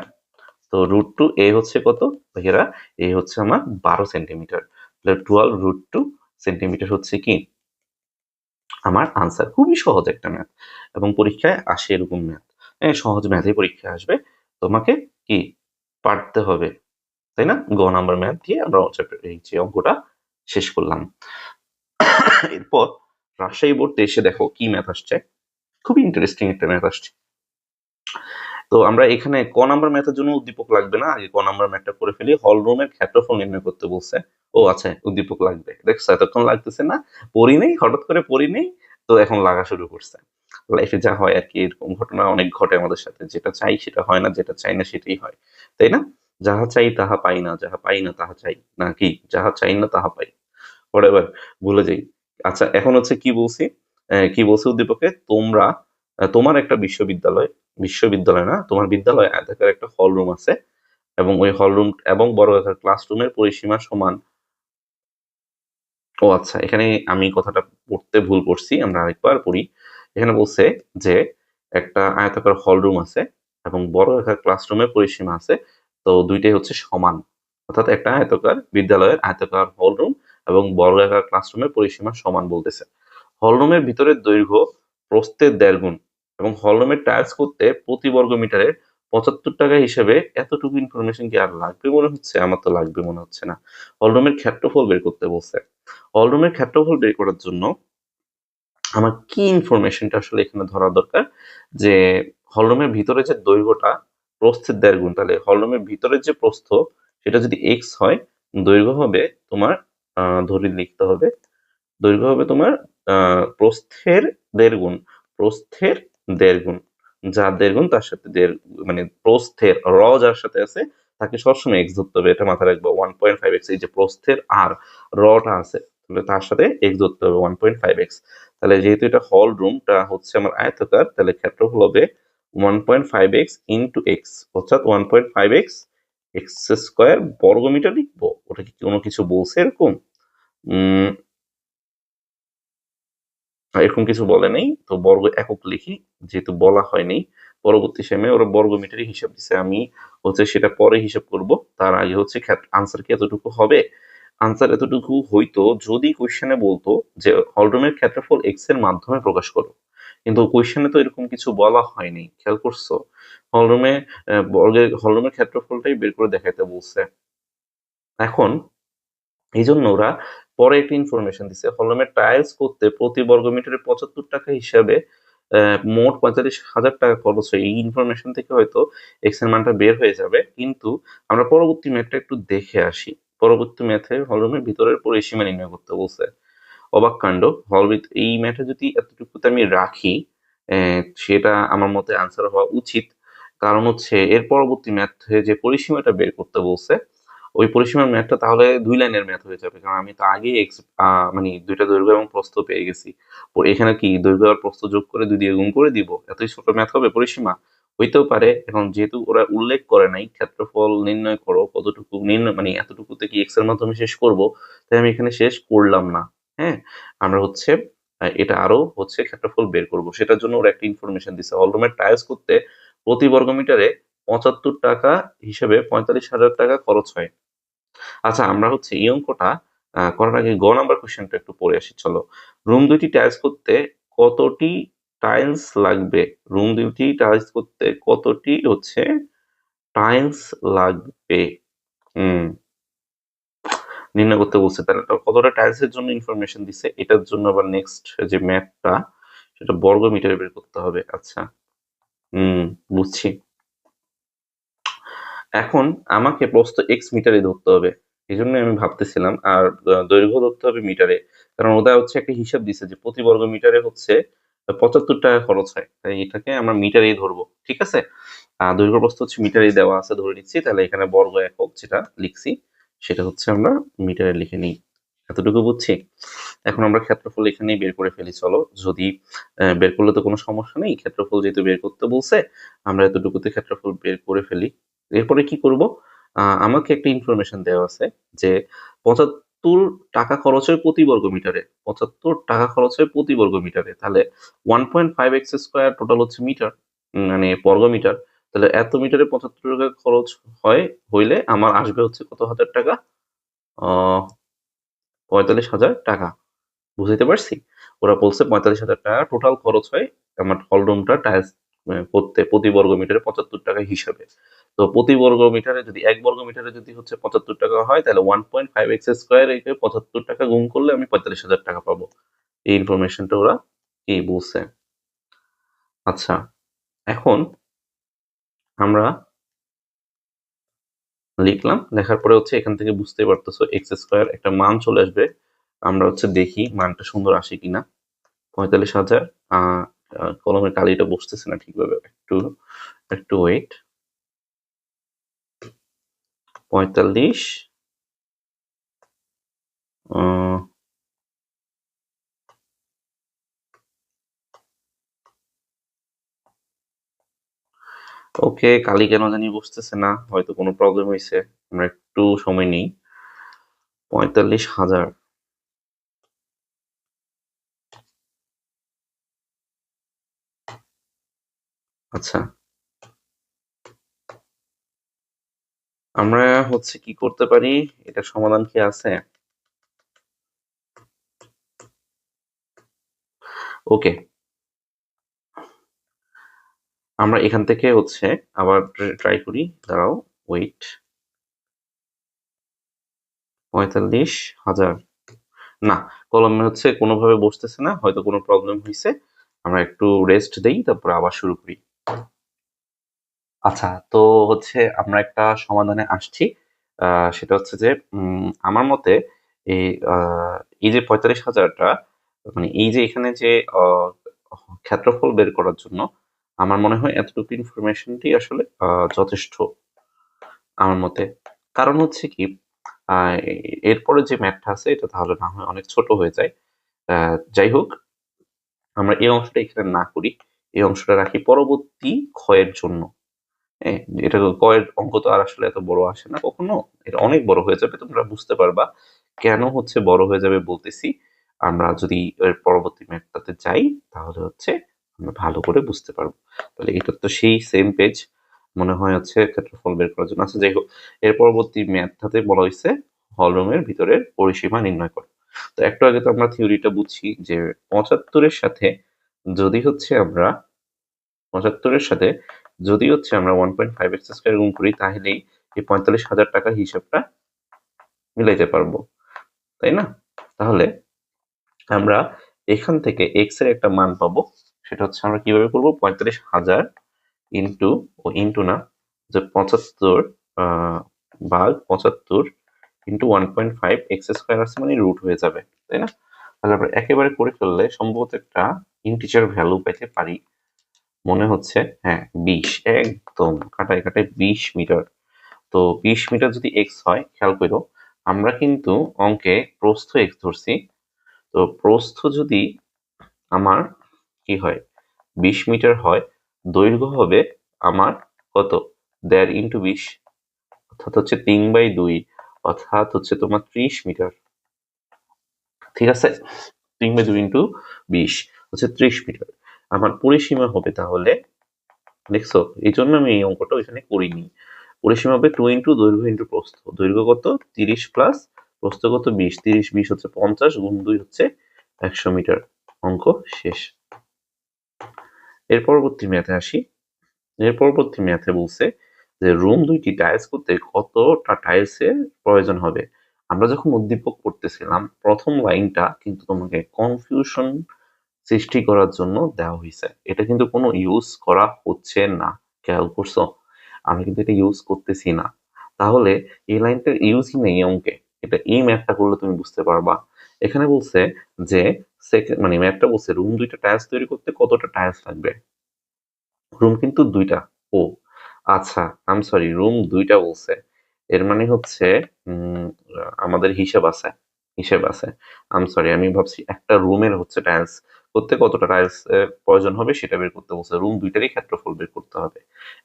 Speaker 1: তো √2a হচ্ছে কত ভাইয়েরা? এ হচ্ছে আমার 12 সেন্টিমিটার। তাহলে 12 √2 সেন্টিমিটার হচ্ছে কি আমার আনসার। খুবই সহজ একটা ম্যাথ, এবং পরীক্ষায় আসে এরকম ম্যাথ। সহজ ম্যাথই পরীক্ষায় আসবে, তোমাকে কি পারতে হবে, তাই না? গ নাম্বার ম্যাথ দিয়ে আমরা এই যে অঙ্কটা শেষ করলাম। এরপর রাজশাহী বোর্ড এসে দেখো কি ম্যাথ আসছে, খুবই ইন্টারেস্টিং একটা ম্যাথ আসছে। তো আমরা এখানে ক নাম্বার ম্যাথের জন্য উদ্দীপক লাগবে না, আগে ক নাম্বার ম্যাথটা করে ফেলি। হল রুমের ক্ষেত্রফল নির্ণয় করতে বলছে। ও আচ্ছা, উদ্দীপক লাগবে, দেখছো এতক্ষণ লাগতেছে না, পড়ি নেই, হঠাৎ করে পড়ি নেই, তো এখন লাগা শুরু করছে। লাইফে যা হয় আর কি, এরকম ঘটনা অনেক ঘটে আমাদের সাথে, যেটা চাই সেটা হয় না, যেটা চাই না সেটাই হয়, তাই না? যাহা চাই তাহা পাই না, যাহা পাই না তাহা চাই, নাকি যাহা চাই না তাহা পাই, হোয়াটএভার, ভুলে যাই। আচ্ছা এখন হচ্ছে কি বলছি, কি বলছে উদ্দীপকে, তোমরা তোমার একটা বিশ্ববিদ্যালয়, বিশ্ববিদ্যালয় না, তোমার বিদ্যালয়ে আয়তাকার একটা হল রুম আছে, এবং ওই হল রুম এবং বর্গাকার ক্লাসরুমের পরিসীমা সমান। ও আচ্ছা, এখানে আমি কথাটা পড়তে ভুল করছি, আমরা আরেকবার পড়ি। এখানে বলছে যে একটা আয়তাকার হল রুম আছে এবং বর্গাকার ক্লাসরুমের পরিসীমা আছে, তো দুইটাই হচ্ছে সমান। অর্থাৎ একটা আয়তাকার বিদ্যালয়ের আয়তাকার হল রুম এবং বর্গাকার ক্লাসরুমের পরিসীমা সমান বলতেছে। হলরুমের ভিতরের দৈর্ঘ্য প্রস্থের 1.5 গুণ, এবং হলরুমের টাইলস করতে প্রতি বর্গ মিটারে 75 টাকা হিসেবে। এতটুকু ইনফরমেশন কি আর লাগবে মনে হচ্ছে? আমার তো লাগবে মনে হচ্ছে না। হলরুমের ক্ষেত্রফল বের করতে বলছে। হলরুমের ক্ষেত্রফল বের করার জন্য আমার কি ইনফরমেশনটা আসলে এখানে ধরা দরকার, যে হলরুমের ভিতরে যে দৈর্ঘ্যটা প্রস্থের 1.5 গুণ, তাহলে হলরুমের ভিতরের যে প্রস্থ সেটা যদি এক্স হয়, দৈর্ঘ্য হবে তোমার, ধরে লিখতে হবে, দৈর্ঘ্য হবে তোমার প্রস্থের 1.5 গুণ, প্রস্থের 1.5 গুণ, যার 1.5 গুণ তার সাথে 1.5, মানে প্রস্থের যার সাথে আছে তাকে সবসময় এক্স ধরতে হবে, এটা মাথায় রাখবো। 1.5x, এই যে প্রস্থের আর টা আছে, তাহলে তার সাথে এক্স ধরতে হবে 1.5x। তাহলে যেহেতু এটা হল রুমটা হচ্ছে আমার আয়তাকার, তাহলে ক্ষেত্রফল হবে 1.5x ইন্টু এক্স, অর্থাৎ 1.5x এক্স স্কোয়ার বর্গমিটার লিখবো। ওটা কি কোনো কিছু বলছে এরকম? এরকম কিছু বলে নেই, তো বর্গ একক লিখি, যেহেতু বলা হয়নি। পরবর্তী সেমে ওরা বর্গ মিটারে হিসাব দিছে, আমি হচ্ছে সেটা পরে হিসাব করব। তার আগে হচ্ছে আনসার কি এতটুকু হবে? আনসার এতটুকু হইতো যদি কোয়েশ্চেনে বলতো যে হলরুমের ক্ষেত্রফল এক্স এর মাধ্যমে প্রকাশ করো, কিন্তু কোয়েশ্চেনে তো এরকম কিছু বলা হয়নি, খেয়াল করছো? হলরুমে হলরুমের ক্ষেত্রফলটাই বের করে দেখাইতে বলছে। এখন এই জন্য ওরা পরে একটা ইনফরমেশন দিছে, হলরুমের টাইলস করতে প্রতি বর্গ মিটারে 75 টাকা হিসাবে মোট 45,000 টাকা খরচ হয়। এই ইনফরমেশন থেকে হয়তো এক্স এর মানটা বের হয়ে যাবে, কিন্তু আমরা পরবর্তী ম্যাথটা একটু দেখে আসি। পরবর্তী ম্যাথে হলরুমের ভিতরের পরিসীমা নির্ণয় করতে বলছে। অবাক কাণ্ড! এই ম্যাথে যদি এতটুকুতে আমি রাখি, সেটা আমার মতে আনসার হওয়া উচিত। কারণ হচ্ছে এর পরবর্তী ম্যাথে যে পরিসীমাটা বের করতে বলছে, ওই পরিসীমার ম্যাথটা তাহলে 2 লাইনের ম্যাথ হয়ে যাবে। কারণ আমি তো আগেই মানে 2 টা দৈর্ঘ্য এবং প্রস্থ পেয়ে গেছি। এখানে কি দৈর্ঘ্য আর প্রস্থ যোগ করে 2 দিয়ে গুণ করে দিব? এতই ছোট ম্যাথ হবে পরিসীমা? হইতেও পারে। এখন যেহেতু ওরা উল্লেখ করে নাই ক্ষেত্রফল নির্ণয় করো কতটুকু, মানে এতটুকুতে কি এক্স এর মাধ্যমে শেষ করব, তাই আমি এখানে শেষ করলাম না। হ্যাঁ, আমরা হচ্ছে এটা আরো হচ্ছে ক্ষেত্রফল বের করব। সেটার জন্য ওরা একটা ইনফরমেশন দিছে, হলরুমের টাইলস করতে প্রতি বর্গ মিটারে 75 টাকা হিসেবে 45,000 টাকা খরচ হয়। আচ্ছা, আমরা হচ্ছে এই অঙ্কটা করার আগে গ নাম্বার কোশ্চেনটা একটু পড়ে আসি, চলো। রুম দুইটি টাইলস করতে কতটি টাইলস লাগবে? রুম দুইটি টাইলস করতে কতটি হচ্ছে টাইলস লাগবে? হুম, নির্ণয় করতে বলছে। তাহলে কতটা টাইলস এর জন্য ইনফরমেশন দিছে, এটার জন্য আবার নেক্সট যে ম্যাথটা, সেটা বর্গ মিটারে বের করতে হবে। আচ্ছা, বুঝছি। এখন আমাকে প্রস্থ এক্স মিটারে ধরতে হবে, এই জন্য আমি ভাবতেছিলাম, আর দৈর্ঘ্য ধরতে হবে মিটারে। কারণ ওটা হচ্ছে একটা হিসাব দিছে যে প্রতি বর্গ মিটারে হচ্ছে 75 টাকা খরচ হয়, তাই এটাকে আমরা মিটারেই ধরবো। ঠিক আছে, দৈর্ঘ্য প্রস্থ হচ্ছে মিটারেই দেওয়া আছে ধরে নিচ্ছি, তাহলে এখানে বর্গ একক যেটা লিখছি সেটা হচ্ছে আমরা মিটারে লিখে নিই। এতটুকু বুঝছি। এখন আমরা ক্ষেত্রফল এখানেই বের করে ফেলি, চলো। যদি বের করলে তো কোনো সমস্যা নেই, ক্ষেত্রফল যেহেতু বের করতে বলছে, আমরা এতটুকুতে ক্ষেত্রফল বের করে ফেলি। এরপরে কি করব? আমাকে একটা ইনফরমেশন দেওয়া আছে যে 75 টাকা খরচ হয় প্রতি বর্গ মিটারে। 75 টাকা খরচ হয় প্রতি বর্গ মিটারে, তাহলে 1.5 এক্স স্কোয়ার টোটাল হচ্ছে মিটার, মানে বর্গ মিটার। তাহলে এত মিটারে 75 টাকা খরচ হইলে আমার আসবে হচ্ছে কত হাজার টাকা? 45,000 টাকা। বুঝাইতে পারছি? ওরা বলছে 45,000 টাকা টোটাল খরচ হয় আমার হলরুমটা টাইলস করতে প্রতি বর্গ মিটারে 75 টাকা হিসাবে। তো প্রতি বর্গ মিটারে যদি 1 বর্গ মিটারে যদি হচ্ছে 75 টাকা হয়, তাহলে 1.5 এক্স স্কোয়ার একে 75 টাকা গুণ করলে আমি 45,000 টাকা পাবো। এই ইনফরমেশনটা ওরা কি বলছে। আচ্ছা, এখন আমরা লিখলাম, লেখার পরে হচ্ছে এখান থেকে বুঝতে পারতেছো এক্স স্কোয়ার একটা মান চলে আসবে। আমরা হচ্ছে দেখি মানটা সুন্দর আসে কিনা। 45,000, কলমের কালিটা বসতেছে না ঠিকভাবে, একটু একটু ওয়েট। 45, ওকে, কালি কেন জানি বসতেছে না, হয়তো কোনো প্রবলেম হয়েছে। আমরা একটু সময় নেই। 45,000, আচ্ছা, আমরা হচ্ছে কি করতে পারি, এটা সমাধান কি আছে? ওকে, আমরা এখান থেকে হচ্ছে আবার ট্রাই করি, দাঁড়াও, ওয়েট। 45,000, না, কলমে হচ্ছে কোনোভাবে বসতেছে না, হয়তো কোনো প্রবলেম হয়েছে। আমরা একটু রেস্ট দেই, তারপর আবার শুরু করি। আচ্ছা, তো হচ্ছে আমরা একটা সমাধানে আসছি। সেটা হচ্ছে যে আমার মতে এই এই যে 45,000টা, মানে এই যে এখানে যে ক্ষেত্রফল বের করার জন্য আমার মনে হয় এতটুকু ইনফরমেশনটি আসলে যথেষ্ট আমার মতে। কারণ হচ্ছে কি, এরপরে যে ম্যাথটা আছে এটা তাহলে না হয় অনেক ছোট হয়ে যায়। যাই হোক, আমরা এই অংশটা এখানে না করি, এই অংশটা রাখি পরবর্তী ক্ষয়ের জন্য। হ্যাঁ, এটা কয়ের অঙ্ক তো আর আসলে এত বড় আসে না কখনো, এটা অনেক বড় হয়ে যাবে, তোমরা বুঝতে পারবা কেন হচ্ছে বড় হয়ে যাবে বলতেছি। আমরা যদি এর পরবর্তী ম্যাথটাতে যাই তাহলে হচ্ছে আমরা ভালো করে বুঝতে পারবো। তাহলে এটা তো সেই সেম পেজ মনে হয় হচ্ছে ক্ষেত্রফল বের করার জন্য। আচ্ছা যাই হোক, এর পরবর্তী ম্যাথটাতে বলা হয়েছে হলরুমের ভিতরের পরিসীমা নির্ণয় করো। তো একটু আগে তো আমরা থিওরিটা বুঝছি যে 75-এর সাথে যদি হচ্ছে আমরা 75-এর সাথে যদি হচ্ছে আমরা 1.5 এক্স স্কয়ার গুণ করি তাহলেই এই 45,000 টাকার হিসাবটা মিলাইতে পারবো, তাই না? তাহলে আমরা এখান থেকে এক্স এর একটা মান পাবো, সেটা হচ্ছে আমরা কিভাবে করবো, 45,000 ইন্টু ইন্টু না, যে 75 ভাগ 75 ইন্টু 1.5 এক্স স্কয়ার আছে মানে রুট হয়ে যাবে, তাই না? তাহলে আমরা একেবারে করে ফেললে সম্ভবত একটা ইন্টিজার ভ্যালু পেতে পারি, মনে হচ্ছে হ্যাঁ 20, একদম কাটায় কাটায় 20 মিটার। তো 20 মিটার যদি এক্স হয়, খেয়াল করো আমরা কিন্তু অঙ্কে প্রস্থ এক্স ধরছি, তো প্রস্থ যদি আমার কি হয় 20 মিটার হয়, দৈর্ঘ্য হবে আমার কত 1.5 ইন্টু 20, অর্থাৎ হচ্ছে 3/2, অর্থাৎ হচ্ছে তোমার 30 মিটার। ঠিক আছে, 3/2 ইন্টু 20 হচ্ছে 30 মিটার আমার পরিসীমা হবে। তাহলে দেখছো, এই জন্য আমি এই অঙ্কটা ওইখানে করিনি। পরিসীমা হবে 2 ইন্টু দৈর্ঘ্য ইন্টু প্রস্থ। দৈর্ঘ্য কত 30 প্লাস প্রস্থ কত 20, 30 20 হচ্ছে 50 গুণ 2 হচ্ছে 100 মিটার। অঙ্ক শেষ। এর পরবর্তী ম্যাথে আসি। এর পরবর্তী ম্যাথে বলছে যে রুম দুইটি টাইলস করতে কতটা টাইলসের প্রয়োজন হবে। আমরা যখন উদ্দীপক করতেছিলাম প্রথম লাইনটা কিন্তু তোমাকে কনফিউশন সৃষ্টি করার জন্য দেওয়া হয়েছে, এটা কিন্তু কোনো ইউজ করা হচ্ছে না, খেয়াল করছো? আমি কিন্তু এটা ইউজ করতেছি না, তাহলে এই লাইনটার ইউজই নেই অঙ্কে। এটা এই ম্যাথটা করলে তুমি বুঝতে পারবা। এখানে বলছে যে মানে ম্যাথটা বলছে রুম দুইটা টাইলস তৈরি করতে কতটা টাইলস লাগবে। রুম কিন্তু দুইটা। ও আচ্ছা, আম সরি, রুম দুইটা বলছে, এর মানে হচ্ছে আমাদের হিসেব আছে। আম সরি, আমি ভাবছি একটা রুমের হচ্ছে টাইলস করতে কতটা টাইলস প্রয়োজন হবে সেটা বের করতে বলছে, রুম দুইটারই ক্ষেত্রফল বের করতে হবে।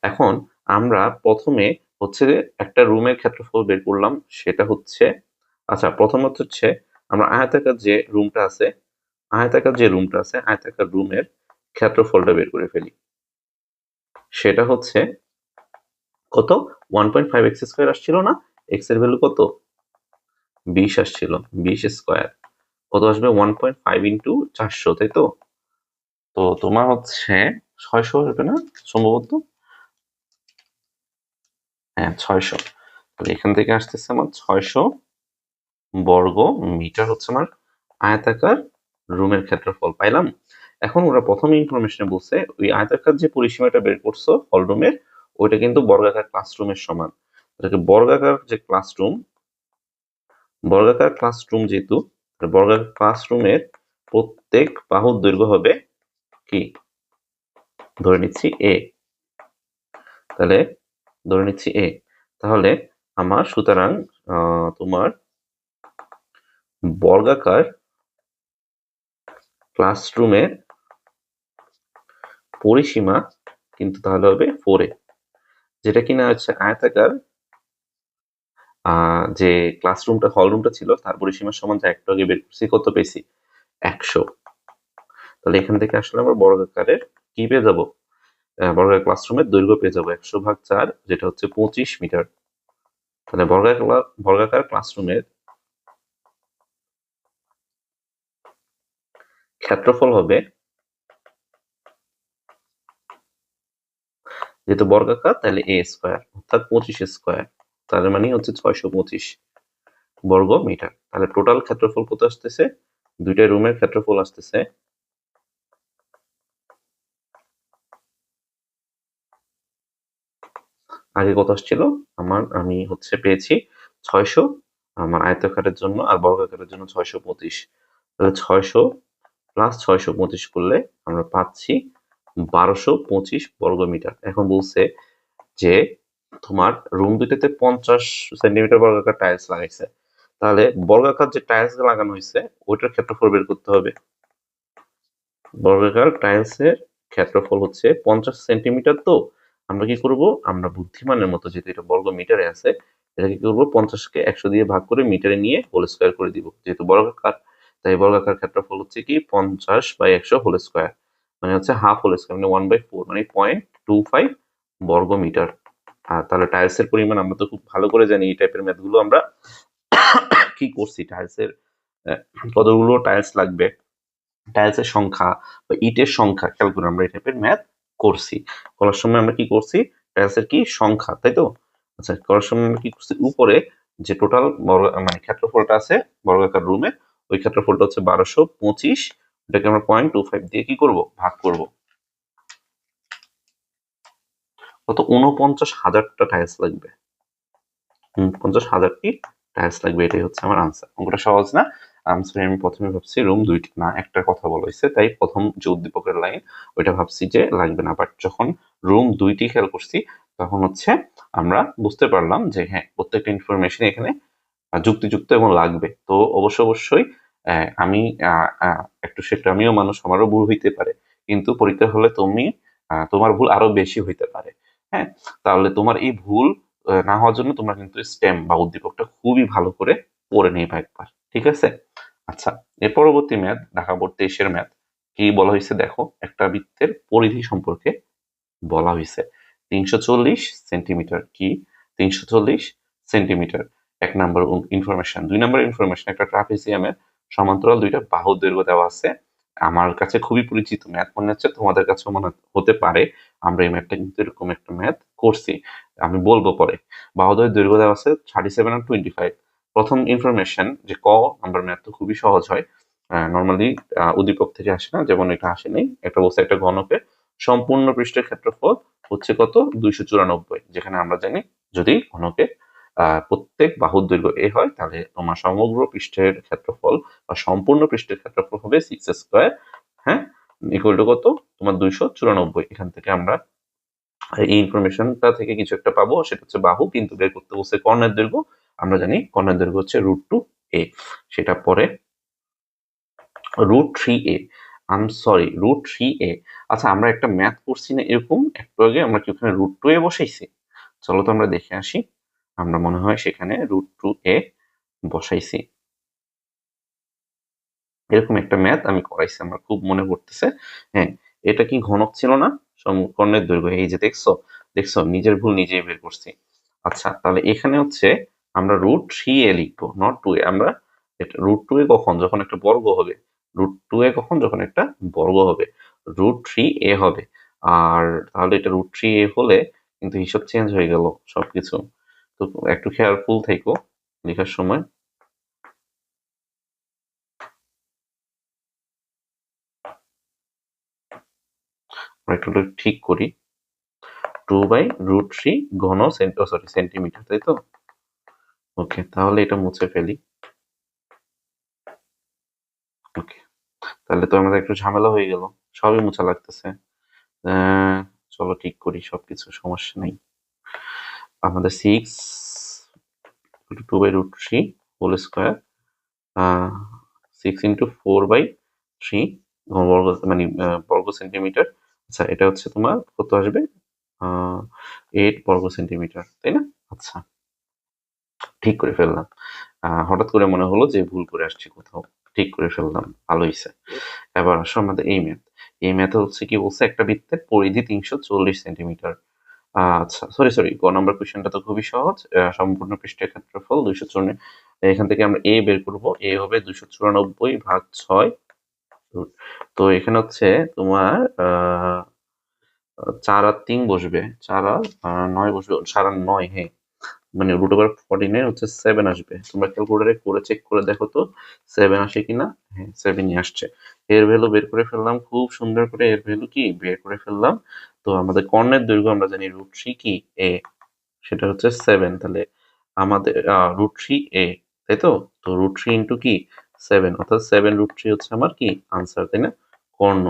Speaker 1: এখন আমরা প্রথমে হচ্ছে একটা রুমের ক্ষেত্রফল বের করলাম, সেটা হচ্ছে আচ্ছা প্রথমত হচ্ছে আমরা আয়তাকার যে রুমটা আছে আয়তাকার রুমের ক্ষেত্রফলটা বের করে ফেলি। সেটা হচ্ছে কত 1.5 এক্স স্কয়ার আসছিল না, এক্স এর ভ্যালু কত 20 আসছিল, 20 স্কয়ার কত আসবে 1.5 ইন্টু 400, তাই তো? তো তোমার হচ্ছে 600 আসবে না সম্ভবত, হ্যাঁ 600। তাহলে এখান থেকে আসতেছে আমার 600 বর্গ মিটার হচ্ছে আমার আয়তাকার রুমের ক্ষেত্রফল পাইলাম। এখন ওরা প্রথম ইনফরমেশনে বলছে ওই আয়তাকার যে পরিসীমাটা বের করছো হল রুমের, ওইটা কিন্তু বর্গাকার ক্লাসরুমের সমান। এটাকে বর্গাকার ক্লাসরুম যেহেতু, বর্গাকার ক্লাসরুমের প্রত্যেক বাহুর দৈর্ঘ্য হবে কি, ধরে নিচ্ছি এ, তাহলে ধরে নিচ্ছি এ, তাহলে আমার সুতরাং তোমার বর্গাকার ক্লাসরুমের পরিসীমা কিন্তু তাহলে হবে 4a, যেটা কিনা হচ্ছে আয়তাকার যে ক্লাসরুমটা হল রুমটা ছিল তার পরিসীমার সমান, যা একটু আগে বের করছি কত পেয়েছি 100। তাহলে এখান থেকে আসলে আমরা বর্গাকারের কি পেয়ে যাবো, বর্গাকার ক্লাসরুমের দৈর্ঘ্য পেয়ে যাবো 100/4, যেটা হচ্ছে 25 মিটার। তাহলে বর্গাকার ক্লাসরুমের ক্ষেত্রফল হবে, যেহেতু বর্গাকার তাহলে a স্কয়ার অর্থাৎ 25 স্কয়ার, তার মানে হচ্ছে 625 বর্গ মিটার। তাহলে টোটাল ক্ষেত্রফল কত আসতেছে, দুইটা রুমের ক্ষেত্রফল আসতেছে আগে কত আসছিল আমি হচ্ছে পেয়েছি 600 আমার আয়তাকারের জন্য, আর বর্গাকারের জন্য 625। তাহলে 600 প্লাস 625 করলে আমরা পাচ্ছি 1225 বর্গ মিটার। এখন বলছে যে তোমার রুম দুইটাতে 50 সেন্টিমিটার বর্গাকার টাইলস লাগাইছে, তাহলে বর্গাকার যে টাইলস লাগানো হয়েছে ওইটার ক্ষেত্রফল বের করতে হবে। বর্গাকার টাইলসের ক্ষেত্রফল হচ্ছে 50 সেন্টিমিটার। তো আমরা কি করব, আমরা বুদ্ধিমানের মতো, যেহেতু এটা বর্গ মিটারে আছে, এটা কি করবো 50 কে 100 দিয়ে ভাগ করে মিটারে নিয়ে হোল স্কয়ার করে দিব, যেহেতু বর্গাকার তাই বর্গাকার ক্ষেত্রফল হচ্ছে কি 50/100 হোল স্কয়ার, মানে হচ্ছে হাফ হোল স্কয়ার, মানে 1/4, মানে 0.25 বর্গ মিটার। তাহলে টাইলসের পরিমাণ আমরা তো খুব ভালো করে জানি, এই টাইপের ম্যাথ গুলো আমরা কি করছি। টাইলসের কতগুলো টাইলস লাগবে, টাইলসের সংখ্যা বা ইটের সংখ্যা খেয়াল করে আমরা এই টাইপের ম্যাথ করছি। করার সময় আমরা কি করছি, টাইলসের কি সংখ্যা, তাই তো। আচ্ছা, করার সময় আমরা কি করছি, উপরে যে টোটাল মানে ক্ষেত্রফলটা আছে বর্গাকার রুমে, ওই ক্ষেত্রফলটা হচ্ছে 1225, এটাকে আমরা 0.25 দিয়ে কি করব, ভাগ করব। কত, 49,000টা টাইলস লাগবে। 49,000টি টাইলস লাগবে, এটাই হচ্ছে আমার আনসার। অঙ্কটা সহজ না? আমি প্রথমে ভাবছি রুম দুইটি না একটার কথা বলা হয়েছে, তাই প্রথম যে উদ্দীপকের লাইন ওইটা ভাবছি যে লাগবে না, বাট যখন রুম দুইটি খেয়াল করছি তখন হচ্ছে আমরা বুঝতে পারলাম যে হ্যাঁ, প্রত্যেকটা ইনফরমেশন এখানে যুক্তিযুক্ত এবং লাগবে। তো অবশ্যই আমি একটু সেটা, আমিও মানুষ, আমারও ভুল হইতে পারে, কিন্তু পরীক্ষা হলে তুমি তোমার ভুল আরো বেশি হইতে পারে। হ্যাঁ, তাহলে তোমার এই ভুল না হওয়ার জন্য তোমরা কিন্তু স্টেম বা উদ্দীপকটা খুবই ভালো করে পড়ে নিবা একবার, ঠিক আছে? আচ্ছা, এর পরবর্তী ম্যাথ দেখাবো, 23-এর ম্যাথ। কি বলা হয়েছে দেখো, একটা বৃত্তের পরিধি সম্পর্কে বলা হয়েছে 340 সেন্টিমিটার। কি 340 সেন্টিমিটার? এক নম্বর ইনফরমেশন। 2 নম্বর ইনফরমেশন, একটা ট্রাপিজিয়ামের সমান্তরাল দুইটা বাহুর দৈর্ঘ্য দেওয়া আছে। আমার কাছে খুবই পরিচিত ম্যাথ মনে হচ্ছে, তোমাদের কাছেও মনে হতে পারে। আমরা এই ম্যাথটা কিন্তু এরকম একটা ম্যাথ করছি, আমি বলবো পরে। বাহুদ্বয়ের দৈর্ঘ্য দেওয়া আছে 37 আর 25। প্রথম ইনফরমেশন যে ক নাম্বার ম্যাথ তো খুবই সহজ হয়, নর্মালি উদ্দীপক থেকে আসে না, যেমন এটা আসেনি। একটা বলছে একটা ঘনকের সম্পূর্ণ পৃষ্ঠের ক্ষেত্রফল হচ্ছে কত, 294। যেখানে আমরা জানি যদি ঘনকের প্রত্যেক বাহুর দৈর্ঘ্য এ হয়, তাহলে তোমার সমগ্র পৃষ্ঠের ক্ষেত্রফল বা সম্পূর্ণ পৃষ্ঠের ক্ষেত্রফল হবে 6 স্কয়ার, হ্যাঁ, ইকুয়াল টু কত, তোমার 294। এখান থেকে আমরা এই ইনফরমেশনটা থেকে কিছু একটা পাবো, সেটা হচ্ছে বাহু, কিন্তু বের করতে বলছে কর্ণের দৈর্ঘ্য। আমরা জানি কর্ণের দৈর্ঘ্য হচ্ছে √2a, সেটা পরে √3a, √3a। আচ্ছা, আমরা একটা ম্যাথ করছি না এরকম একটু আগে, আমরা কি ওখানে √2a বসাইছি? চলো তো আমরা দেখে আসি। আমরা মনে হয় সেখানে √2a বসাইছি, এরকম একটা ম্যাথ আমি করাইছি, আমার খুব মনে পড়তেছে। হ্যাঁ, এটা কি ঘনক ছিল না, সমকর্ণের দৈর্ঘ্য। এই যে দেখছো, নিজের ভুল নিজেই বের করছি। আচ্ছা, তাহলে এখানে হচ্ছে আমরা √3a লিখবো, নট 2a। আমরা √2a কখন, যখন একটা বর্গ হবে। √2a কখন, যখন একটা বর্গ হবে। √3a হবে। আর তাহলে এটা √3a হলে কিন্তু হিসাব চেঞ্জ হয়ে গেল সবকিছু। তো একটু কেয়ারফুল থেকো লেখার সময়। আমরা একটু ঠিক করি। 2/√3 ঘন সেন্টিমিটার, তাই তো? ওকে, তাহলে এটা মুছে ফেলি। ওকে, তাহলে তো আমাদের একটু ঝামেলা হয়ে গেল, সবই মোছা লাগতেছে। চলো ঠিক করি সবকিছু, সমস্যা নেই। আমাদের 2/√3 হোল স্কয়ার, 6 × 4/3 বর্গ, মানে বর্গ সেন্টিমিটার। আচ্ছা, এটা হচ্ছে তোমার কত আসবে, 8 বর্গ সেন্টিমিটার, তাই না? আচ্ছা, ঠিক করে ফেললাম। হঠাৎ করে মনে হলো যে ভুল করে আসছি কোথাও, ঠিক করে ফেললাম, ভালো হয়েছে। এবার আসো আমাদের এই ম্যাথ। এই ম্যাথে হচ্ছে কি বলছে, একটা বৃত্তের পরিধি 340 সেন্টিমিটার। আচ্ছা, সরি, গ নাম্বার কোয়েশ্চেনটা তো খুবই সহজ। সম্পূর্ণ পৃষ্ঠের ক্ষেত্রফল 294। এখান থেকে আমরা এ বের করব, এ হবে 294/6। তো এখানে হচ্ছে তোমার 4 আর 3 বসবে, 4 আর 9 বসবে, 4 আর 9, হ্যাঁ, মানে √14 হচ্ছে 7 আসবে। তোমরা ক্যালকুলেটরে করে চেক করে দেখো তো 7 আসে কিনা। হ্যাঁ, 7ই আসছে। এর ভ্যালু বের করে ফেললাম খুব সুন্দর করে, এর ভ্যালু কি বের করে ফেললাম। তো আমাদের কর্ণের দৈর্ঘ্য আমরা জানি √3 কি a, সেটা হচ্ছে 7। তাহলে আমাদের √3a, তাই তো। তো √3 ইন্টু কি 7, অর্থাৎ 7 √3 হচ্ছে আমার কি আনসার, তাই না? কর্ণ,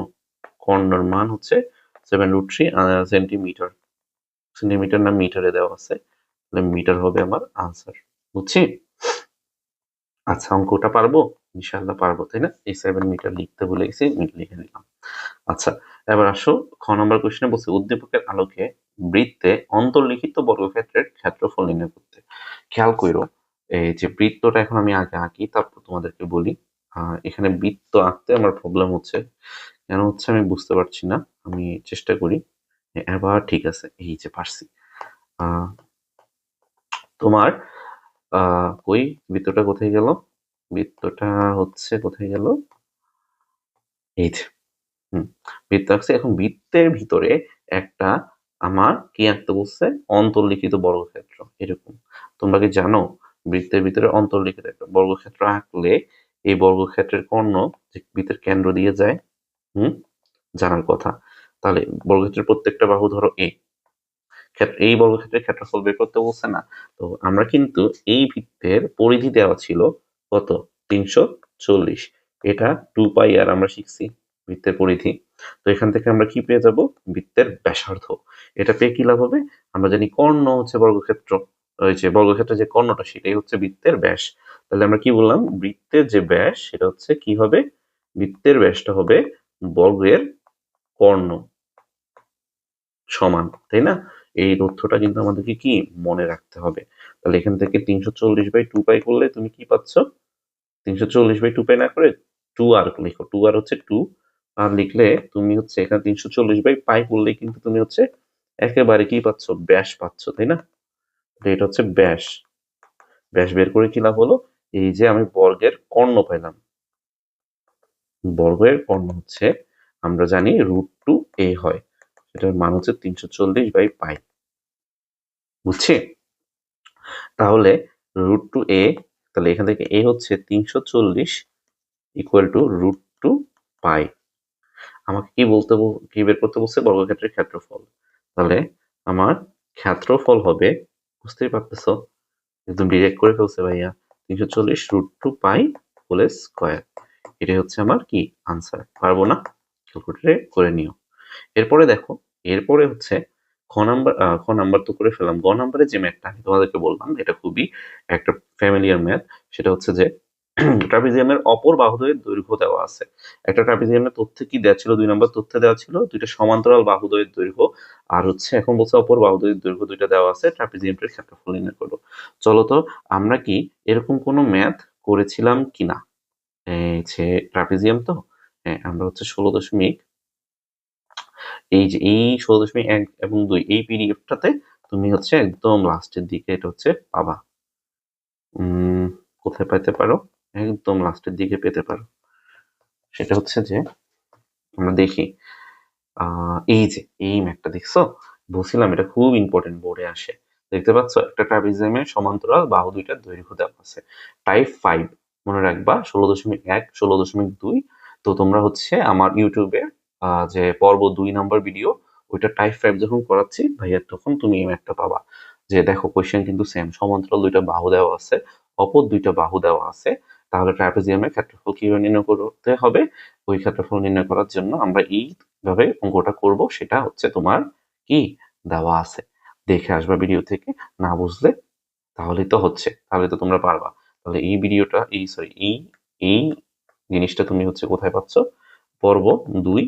Speaker 1: কর্ণর মান হচ্ছে 7 √3 সেন্টিমিটার। সেন্টিমিটার না মিটারে দেওয়া আছে, তাহলে মিটার হবে আমার আনসার। বুঝছি? আচ্ছা, অঙ্কটা পারবো, ইনশাআল্লাহ পারবো, তাই না? এই 7 মিটার লিখতে ভুলে গেছি, লিখে দিলাম। আচ্ছা, এবার আসো খ নম্বর কোশ্চেনে বলছে উদ্দীপকের আলোকে বৃত্তে অন্তর্লিখিত বর্গক্ষেত্রের ক্ষেত্রফল নির্ণয় করতে। খেয়াল করো, এই যে বৃত্তটা এখন আমি আগে আঁকি, তারপর তোমাদেরকে বলি। এখানে বৃত্ত আঁকতে আমার প্রবলেম হচ্ছে, কেন হচ্ছে আমি বুঝতে পারছি না। আমি চেষ্টা করি। এবার ঠিক আছে, এই যে পারছি। আহ, তোমার কই বৃত্তটা কোথায় গেল? বৃত্তটা হচ্ছে কোথায় গেল? এই যে, বৃত্ত আঁকছে। এখন বৃত্তের ভিতরে একটা আমার কি আঁকতে বলছে? অন্তর্লিখিত বর্গক্ষেত্র। এরকম তোমরা কি জানো বৃত্তের ভিতরে অন্তর্লিখিত একটা বর্গক্ষেত্র আঁকলে এই বর্গক্ষেত্রের কর্ণ যে বৃত্তের কেন্দ্র দিয়ে যায়, হুম, জানার কথা। তাহলে বর্গক্ষেত্রের প্রত্যেকটা বাহু ধরো এ, এই বর্গক্ষেত্রের ক্ষেত্রফল বের করতে বলছে না? তো আমরা কিন্তু এই বৃত্তের পরিধি দেওয়া ছিল কত? 340। এটা 2 পাই আর আমরা শিখছি বৃত্তের পরিধি। তো এখান থেকে আমরা কি পেয়ে যাব? বৃত্তের ব্যাসার্ধ। এটা পেয়ে কি লাভ হবে? আমরা জানি কর্ণ হচ্ছে বর্গক্ষেত্র, ওই যে বর্গক্ষেত্রের যে কর্ণটা সেটাই হচ্ছে বৃত্তের ব্যাস। তাহলে আমরা কি বললাম? বৃত্তের যে ব্যাস সেটা হচ্ছে কি হবে? বৃত্তের ব্যাসটা হবে বর্গের কর্ণ সমান, তাই না? এই তথ্যটা কিন্তু আমাদেরকে কি মনে রাখতে হবে। তাহলে এখান থেকে 340/2 পাই করলে তুমি কি পাচ্ছ? 340/2 পাই না করে 2r লিখো। 2r হচ্ছে 2 আর লিখলে তুমি হচ্ছে এখানে 340/পাই করলে কিন্তু তুমি হচ্ছে একেবারে কি পাচ্ছ? ব্যাস পাচ্ছ, তাই না? তো এটা হচ্ছে ব্যাস। ব্যাস বের করে কি লাভ হলো? এই যে আমি বর্গের কর্ণ পাইলাম। বর্গের কর্ণ হচ্ছে আমরা জানি √2a হয়। এটার মান হচ্ছে 340/পাই। বুঝছি? তাহলে √2a, তাহলে এখান থেকে a হচ্ছে 340 ইকুয়াল টু √2 পাই। আমাকে কি বের করতে বলছে? বর্গক্ষেত্রের ক্ষেত্রফল। তাহলে আমার ক্ষেত্রফল হবে, বুঝতেই পারতেছ, একদম ডিরেক্ট করে ফেলছে ভাইয়া, 340 √2 পাই হোল স্কয়ার। এটাই হচ্ছে আমার কি আনসার। পারবো না? ক্যালকুলেটরে করে নিও। এরপরে দেখো, এরপরে হচ্ছে খ নাম্বার তো করে ফেলাম। গ নাম্বারে যে ম্যাথটা আমি তোমাদেরকে বললাম এটা খুবই একটা ফ্যামিলিয়ার ম্যাথ। সেটা হচ্ছে যে ট্রাপিজিয়ামের অপর বাহুদ্বয়ের দৈর্ঘ্য দেওয়া আছে। একটা ট্রাপিজিয়ামের তথ্যে কি দেওয়া ছিল? 2 নম্বর তথ্যে দেওয়া ছিল দুইটা সমান্তরাল বাহুদ্বয়ের দৈর্ঘ্য। আর হচ্ছে এখন বলছে অপর বাহুদ্বয়ের দৈর্ঘ্য দুইটা দেওয়া আছে, ট্রাপিজিয়ামটির ক্ষেত্রফল নির্ণয় করো। চলো তো আমরা কি এরকম কোনো ম্যাথ করেছিলাম কিনা? এই যে ট্রাপিজিয়াম তো, হ্যাঁ, আমরা হচ্ছে 16.1, এই যে এই 16.1 এবং 2 এই পিডিএফটাতে তুমি হচ্ছে একদম লাস্টের দিকে এটা হচ্ছে পাবা। কোথায় পেতে পারো? একদম লাস্টের দিকে পেতে পারো। সেটা হচ্ছে যে আমরা দেখি, এই যে এই ম্যাথটা দেখছো? বলছিলাম এটা খুব ইম্পর্টেন্ট, বোর্ডে আসে। দেখতে পাচ্ছ একটা ট্রাপিজিয়ামের সমান্তরাল বাহু দুইটার দৈর্ঘ্য দেওয়া আছে। টাইপ 5 মনে রাখবা, 16.1, 16.2। তো তোমরা হচ্ছে আমার ইউটিউবে যে পর্ব 2 নম্বর ভিডিও, ওইটা টাইপ 5 যখন করাচ্ছি ভাইয়া তখন তুমি এই ম্যাথটা পাবা। যে দেখো কোয়েশ্চেন কিন্তু সেম, সমান্তরাল দুইটা বাহু দেওয়া আছে, অপর দুইটা বাহু দেওয়া আছে। তাহলে ট্রাপিজিয়ামের ক্ষেত্রফল কিভাবে নির্ণয় করতে হবে? ওই ক্ষেত্রফল নির্ণয় করার জন্য আমরা এইভাবে অঙ্কটা করব, সেটা হচ্ছে তোমার কি দেওয়া আছে। দেখে আসবা ভিডিও থেকে, না বুঝলে তাহলেই তো হচ্ছে, তাহলে তো তোমরা পারবা। তাহলে এই ভিডিওটা, এই সরি এই এই জিনিসটা তুমি হচ্ছে কোথায় পাচ্ছ? পর্ব 2,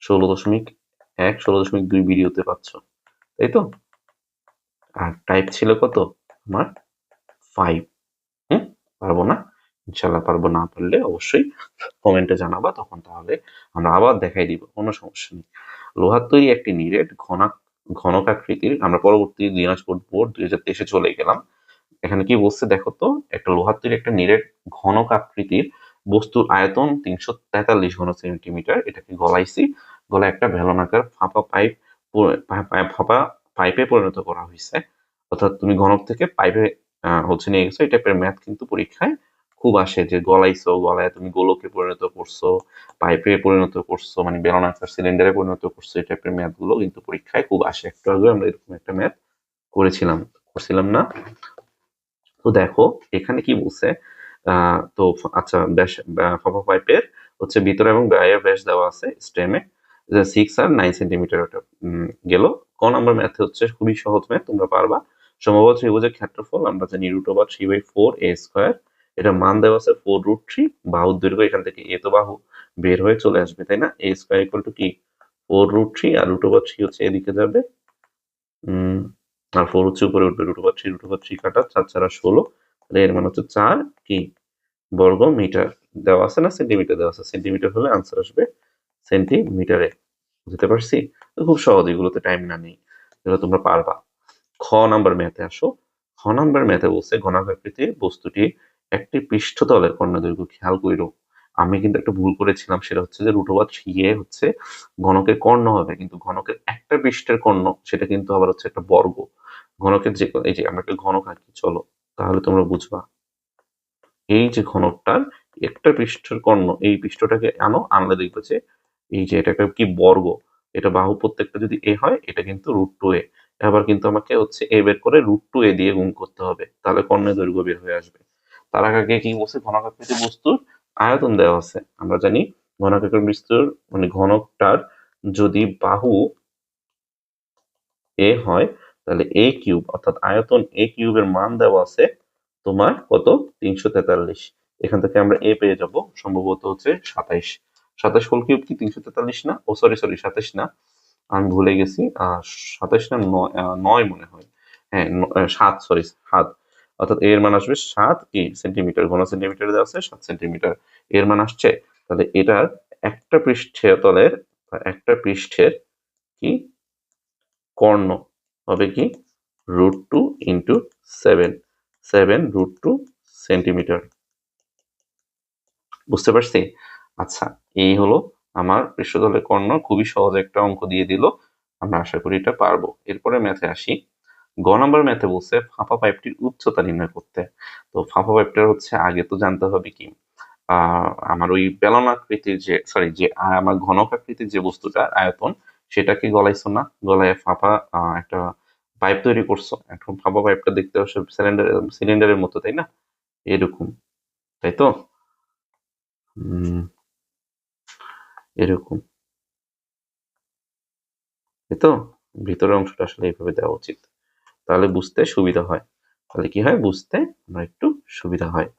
Speaker 1: 16.1, 16.2 ভিডিওতে পাচ্ছ, তাই তো? আর টাইপ ছিল কত আমার? 5। পারবো না? ইনশাল্লাহ পারবো। না পারলে অবশ্যই কমেন্টে জানাবা, তখন তাহলে আমরা আবার দেখাই দিব, কোনো সমস্যা নেই। লোহার তৈরি একটি নিরেট ঘনকাকৃতির, আমরা পরবর্তী দিনাজপুর বোর্ড 2023-এ চলে গেলাম। এখানে কি বলছে দেখো তো? একটা লোহার তৈরি একটা নিরেট ঘনকাকৃতির বস্তুর আয়তন 343 ঘন সেন্টিমিটার। এটাকে গলাইছি, গলায় একটা ভেলনাকার ফাঁপা পাইপে পরিণত করা হয়েছে। অর্থাৎ তুমি ঘনক থেকে পাইপে হচ্ছে নিয়ে গেছো। এই টাইপের ম্যাথ কিন্তু পরীক্ষায় খুব আসে, যে গলাইছো, গলায় তুমি গোলকে পরিণত করছো, পাইপে পরিণত করছো, মানে বেলনাকার সিলিন্ডারে পরিণত করছো। এই টাইপের ম্যাথ গুলো কিন্তু পরীক্ষায় খুব আসে। একটু আগে আমরা এরকম একটা ম্যাথ করছিলাম না? তো দেখো এখানে কি বলছে, তো আচ্ছা, ব্যাস ফাঁপা পাইপের হচ্ছে ভিতরে এবং বাইরের ব্যাস দেওয়া আছে স্টেমে 6 আর 9 সেন্টিমিটার। ওটা গেল। ক নাম্বার ম্যাথ হচ্ছে খুবই সহজ ম্যাথ, তোমরা পারবা। সমবাহু ত্রিভুজের ক্ষেত্রফল আমরা জানি √3/4a²। এটা মান দেওয়া আছে 4√3। বাহুর দৈর্ঘ্য এখান থেকে এ তো বাহু বের হয়ে চলে আসবে, তাই না? a² কি 4√3, আর √3 হচ্ছে এদিকে যাবে, আর 4 হচ্ছে উপরে উঠবে, √3 কাটা 4 4 16, তাহলে এর মানে হচ্ছে 4 কি বর্গ মিটার দেওয়া আছে না সেন্টিমিটার দেওয়া আছে, সেন্টিমিটার হলে আনসার আসবে সেন্টিমিটারে। বুঝতে পারছি? তো খুব সহজ, এগুলোতে টাইম না নেই, এগুলো তোমরা পারবা। খ নাম্বার ম্যাথে আসো। খ নাম্বার ম্যাথে বলছে ঘনাকৃতির বস্তুটি একটি পৃষ্ঠতলের কর্ণদৈর্ঘ্য, খেয়াল কইরো আমি কিন্তু একটা ভুল করেছিলাম, সেটা হচ্ছে যে √3 হচ্ছে ঘনকের কর্ণ হবে, কিন্তু ঘনকের একটা পৃষ্ঠের কর্ণ সেটা কিন্তু আবার হচ্ছে একটা বর্গ। ঘনকের যে এই যে আমরা একটা ঘনক আঁকি, চলো তাহলে তোমরা বুঝবা। এই যে ঘনকটার একটা পৃষ্ঠের কর্ণ, এই পৃষ্ঠটাকে আনলে দেখবে যে এই যে এটা একটা কি বর্গ, এটা বাহু প্রত্যেকটা যদি এ হয় এটা কিন্তু √2a। এবার কিন্তু আমাকে হচ্ছে এ বের করে √2a দিয়ে গুণ করতে হবে, তাহলে কর্ণের দৈর্ঘ্য বের হয়ে আসবে। তার আগে কি বলছে, ঘনকাকৃতি বস্তুর আয়তন দেওয়া আছে। আমরা জানি ঘনকাকৃতি বস্তুর মানে ঘনকটার যদি বাহু এ হয় তাহলে এ কিউব অর্থাৎ আয়তন এ কিউবের মান দেওয়া আছে তোমার কত, 343। এখান থেকে আমরা এ পেয়ে যাব সম্ভবত হচ্ছে 27। 27 হোল কিউব কি 343 না? ও সরি সরি 27 না, আমি ভুলে গেছি। 27 না 9 মনে হয়। হ্যাঁ 7, সরি 7। অর্থাৎ এর মান আসবে 7 কি সেন্টিমিটার, ঘন সেন্টিমিটারে দেওয়া আছে 7 সেন্টিমিটার এর মান আসছে। তাহলে এটার একটা পৃষ্ঠতলের বা একটা পৃষ্ঠের কি কর্ণ হবে কি √2 ইন্টু 7, 7 √2 সেন্টিমিটার। বুঝতে পারছি? আচ্ছা, এই হলো আমার পৃষ্ঠতলের কর্ণ। খুবই সহজ একটা অঙ্ক দিয়ে দিল, আমরা আশা করি এটা পারবো। এরপরে ম্যাথে আসি। গ নাম্বার ম্যাথে বলছে ফাঁপা পাইপটির উচ্চতা নির্ণয় করতে। তো ফাঁপা পাইপটার হচ্ছে আগে তো জানতে হবে কি, আমার ওই বেলন আকৃতির যে সরি যে আমার ঘনক আকৃতির যে বস্তুটা আয়তন, সেটাকে গলাইছো না, গলায় ফাঁপা একটা পাইপ তৈরি করছো। এখন ফাঁপা পাইপটা দেখতে হচ্ছে সিলিন্ডারের মতো, তাই না? এরকম, তাই তো? এরকম, তাই তো? ভিতরের অংশটা আসলে এইভাবে দেওয়া উচিত, তাহলে বুঝতে সুবিধা হয়। তাহলে কি হয়, বুঝতে আমার একটু সুবিধা হয়।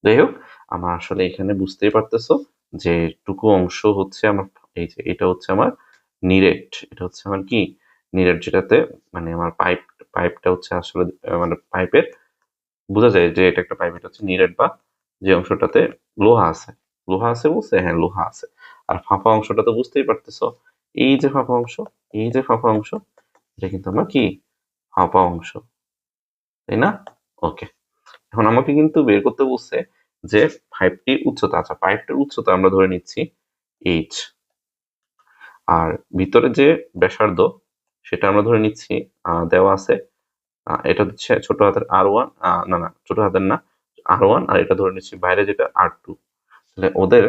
Speaker 1: যাই হোক, আমার আসলে এখানে বুঝতেই পারতেছো যে টুকু অংশ হচ্ছে আমার, এই যে এটা হচ্ছে আমার নিরেট, এটা হচ্ছে আমার কি নিরেট, যেটাতে মানে আমার পাইপটা হচ্ছে আসলে মানে পাইপের বোঝা যায় যে এটা একটা পাইপ, এটা হচ্ছে নিরেট বা যে অংশটাতে লোহা আছে। লোহা আছে বলছে, হ্যাঁ লোহা আছে। আর ফাঁপা অংশটা তো বুঝতেই পারতেছো, এই যে ফাঁপা অংশ, এই যে ফাঁপা অংশ, এটা কিন্তু আমার কি ফাঁপা অংশ, তাই না? ওকে, এখন আমাকে কিন্তু বের করতে বলছে যে পাইপটির উচ্চতা। আচ্ছা, পাইপটার উচ্চতা আমরা ধরে নিচ্ছি এইচ, আর ভিতরে যে ব্যাসার্ধ সেটা আমরা ধরে নিচ্ছি দেওয়া আছে, এটা হচ্ছে ছোট হাতের R1, না না ছোট হাতের না R1, আর এটা ধরে নিচ্ছি বাইরে যেটা R2। তাহলে ওদের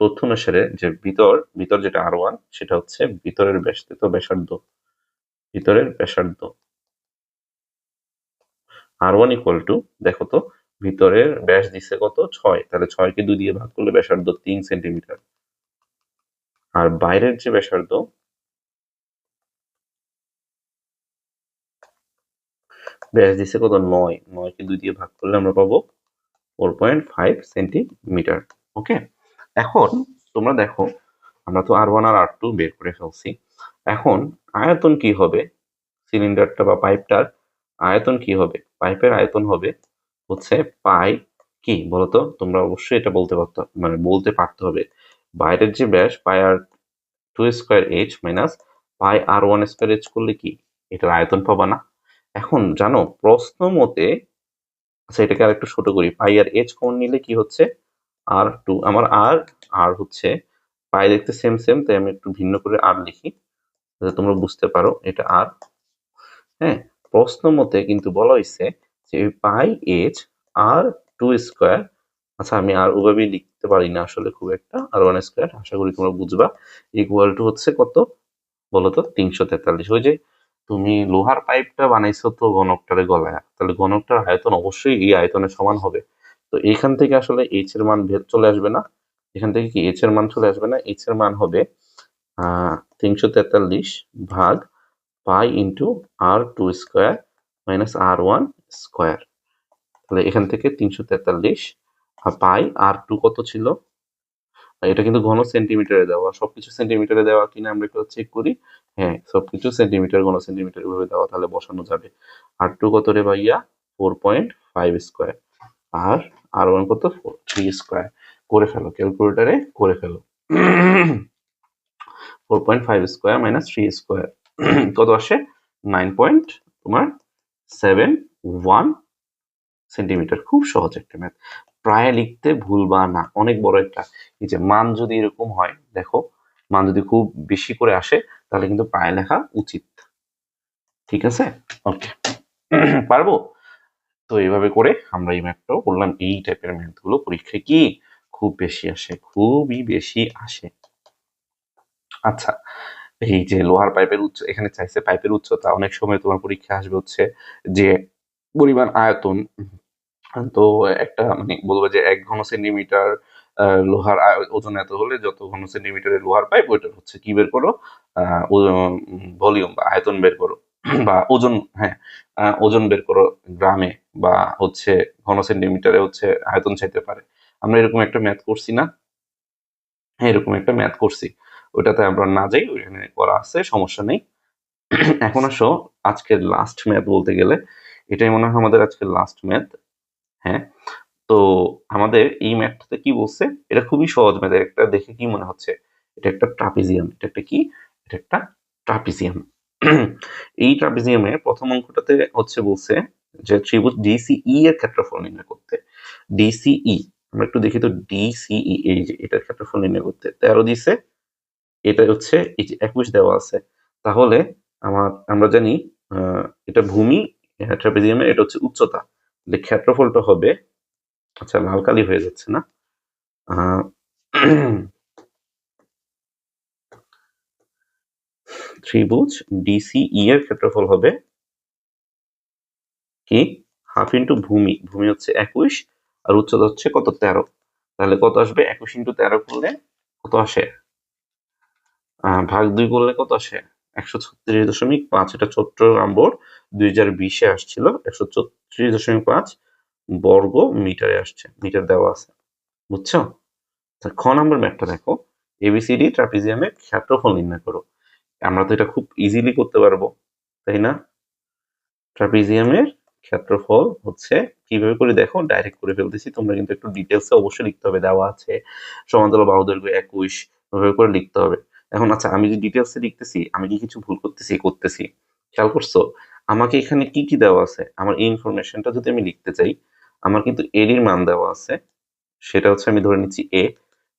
Speaker 1: তথ্য অনুসারে যে ভিতর যেটা R1 সেটা হচ্ছে ভিতরের ব্যাসার্ধ, ভিতরের ব্যাসার্ধ R1 ইকুয়াল টু, দেখো তো ভিতরের ব্যাস দিছে কত 6, তাহলে 6কে 2 দিয়ে ভাগ করলে ব্যাসার্ধ 3 সেন্টিমিটার। আর বাইরের যে ব্যাসার্ধ, ব্যাস দিছে কত 9, 9কে 2 দিয়ে ভাগ করলে আমরা পাবো 4.5 সেন্টিমিটার। ওকে, এখন তোমরা দেখো আমরা তো R1 আর R2 বের করে ফেলছি। এখন আয়তন কি হবে, সিলিন্ডারটা বা পাইপটার আয়তন কি হবে? পাইপের আয়তন হবে হচ্ছে পাই কি বলতো, তোমরা অবশ্যই এটা বলতে পারতো, মানে বলতে পারতে হবে বাইরের যে ব্যাস পাই R2 স্কয়ার এইচ মাইনাস পাই R1 স্কয়ার এইচ করলে কি এটার আয়তন পাবা না? এখন জানো প্রশ্ন মতে, আচ্ছা এটাকে আর একটু ছোট করি, পাই আর এইচ কমন নিলে কি হচ্ছে R2, আমার আর হচ্ছে পাই দেখতে সেম সেম, তাই আমি একটু ভিন্ন করে আর লিখি যাতে তোমরা বুঝতে পারো এটা আর। হ্যাঁ, প্রশ্ন মতে কিন্তু বলা হয়েছে যে পাই এইচ R2 স্কয়ার, আচ্ছা আমি আর ওভাবেই লিখতে পারি না আসলে খুব একটা, R1 স্কয়ার, আশা করি তোমরা বুঝবা, ইকুয়াল টু হচ্ছে কত বলতো 343। ওই যে তুমি লোহার পাইপটা বানাইছো তো ঘনকটারে গলায়, তাহলে ঘনকটার আয়তন অবশ্যই এই আয়তনের সমান হবে। তো এখান থেকে আসলে এইচ এর মান চলে আসবে না, এখান থেকে কি এইচ এর মান চলে আসবে না, এইচ এর মান হবে 343 ভাগ pi into R2 square minus R1 square. তাহলে এখান থেকে 343 আর পাই R2 কত ছিল, এটা কিন্তু ঘন সেন্টিমিটারে দেওয়া, সবকিছু সেন্টিমিটারে দেওয়া কিনা আমরা একটু চেক করি। হ্যাঁ সবকিছু সেন্টিমিটার, ঘন সেন্টিমিটার ভাবে দেওয়া, তাহলে বসানো যাবে। R2 কত রে ভাইয়া 4.5 স্কোয়ার, আর R1 কত 3 স্কোয়ার। করে ফেলো, ক্যালকুলেটারে করে ফেলো। 4.5 স্কোয়ার মাইনাস 3 স্কোয়ার কত আসে? 9.71 সেন্টিমিটার। খুব সহজ একটা ম্যাথ, প্রায় লিখতে ভুলবা না, অনেক বড় একটা। এই যে মান যদি এরকম হয়, দেখো মান যদি খুব বেশি করে আসে তাহলে কিন্তু প্রায় লেখা উচিত। ঠিক আছে, ওকে। পারবো তো। এইভাবে করে আমরা এই ম্যাথটাও করলাম। এই টাইপের ম্যাথ গুলো পরীক্ষায় কি খুব বেশি আসে, খুবই বেশি আসে। আচ্ছা, এই যে লোহার পাইপের উচ্চ, এখানে চাইছে পাইপের উচ্চতা। অনেক সময় তোমার পরীক্ষা আসবে হচ্ছে যে পরিমাণ আয়তন। তো একটা মানে বলবো যে 1 ঘন সেন্টিমিটার লোহার ওজন এত হলে যত ঘন সেন্টিমিটারের লোহার পাইপ, ওইটার হচ্ছে কি বের করো, ভলিউম বা আয়তন বের করো বা ওজন। হ্যাঁ, ওজন বের করো গ্রামে, বা হচ্ছে ঘন সেন্টিমিটারে হচ্ছে আয়তন চাইতে পারে। আমরা এরকম একটা ম্যাথ করছি না? হ্যাঁ, এরকম একটা ম্যাথ করছি। ওইটাতে আমরা না যাই, ওইখানে করা আছে, সমস্যা নেই। এখন আসো আজকের লাস্ট ম্যাথ বলতে গেলে এটাই মনে হয় আমাদের আজকের লাস্ট ম্যাথ। হ্যাঁ, তো আমাদের এই ম্যাথটাতে কি বলছে, এটা খুবই সহজ ম্যাথ। একটা দেখে কি মনে হচ্ছে, এটা একটা ট্রাপিজিয়াম। এটা একটা কি? এটা একটা ট্রাপিজিয়াম। এই ট্রাপিজিয়ামের প্রথম অঙ্কটাতে হচ্ছে বলছে যে ত্রিভুজ ডিসিই এর ক্ষেত্রফল নির্ণয় করতে। ডিসিই, আমরা একটু দেখি তো। ডিসিই, এই যে এটার ক্ষেত্রফল নির্ণয় করতে 13 দিছে। এটা হচ্ছে এই যে 21 দেওয়া আছে। তাহলে আমরা জানি এটা ভূমি, ট্রাপিজিয়ামের এটা হচ্ছে উচ্চতা। তাহলে ক্ষেত্রফলটা হবে, আচ্ছা লাল কালি হয়ে যাচ্ছে না, ত্রিভুজ ডিসিই এর ক্ষেত্রফল হবে কি হাফ ইন্টু ভূমি। ভূমি হচ্ছে 21 আর উচ্চতা হচ্ছে কত 13। তাহলে কত আসবে? 21 ইন্টু 13 করলে কত আসে? ভাগ 2 করলে কত আসে? 136.5। এটা চট্টগ্রাম বোর্ড 2020-এ আসছিল। 136.5 বর্গ মিটারে আসছে, মিটার দেওয়া আছে। বুঝছো? খ নাম্বার ম্যাথটা দেখো, এবিসিডি ট্রাপিজিয়ামের ক্ষেত্রফল নির্ণয় করো। আমরা তো এটা খুব ইজিলি করতে পারবো, তাই না? ট্রাপিজিয়ামের ক্ষেত্রফল হচ্ছে কিভাবে করে দেখো, ডাইরেক্ট করে ফেলতেছি। তোমরা কিন্তু একটু ডিটেলসে অবশ্যই লিখতে হবে, দেওয়া আছে সমান্তরাল বাহু দৈর্ঘ্য 21, ওইভাবে করে লিখতে হবে। এখন আচ্ছা, আমি যে ডিটেলসে লিখতেছি, আমি কি কিছু ভুল করতেছি? করতেছি। খেয়াল করছো আমাকে এখানে কি কি দেওয়া আছে? আমার এই ইনফরমেশনটা যদি আমি লিখতে চাই, আমার কিন্তু এর মান দেওয়া আছে, সেটা হচ্ছে আমি ধরে নিচ্ছি এ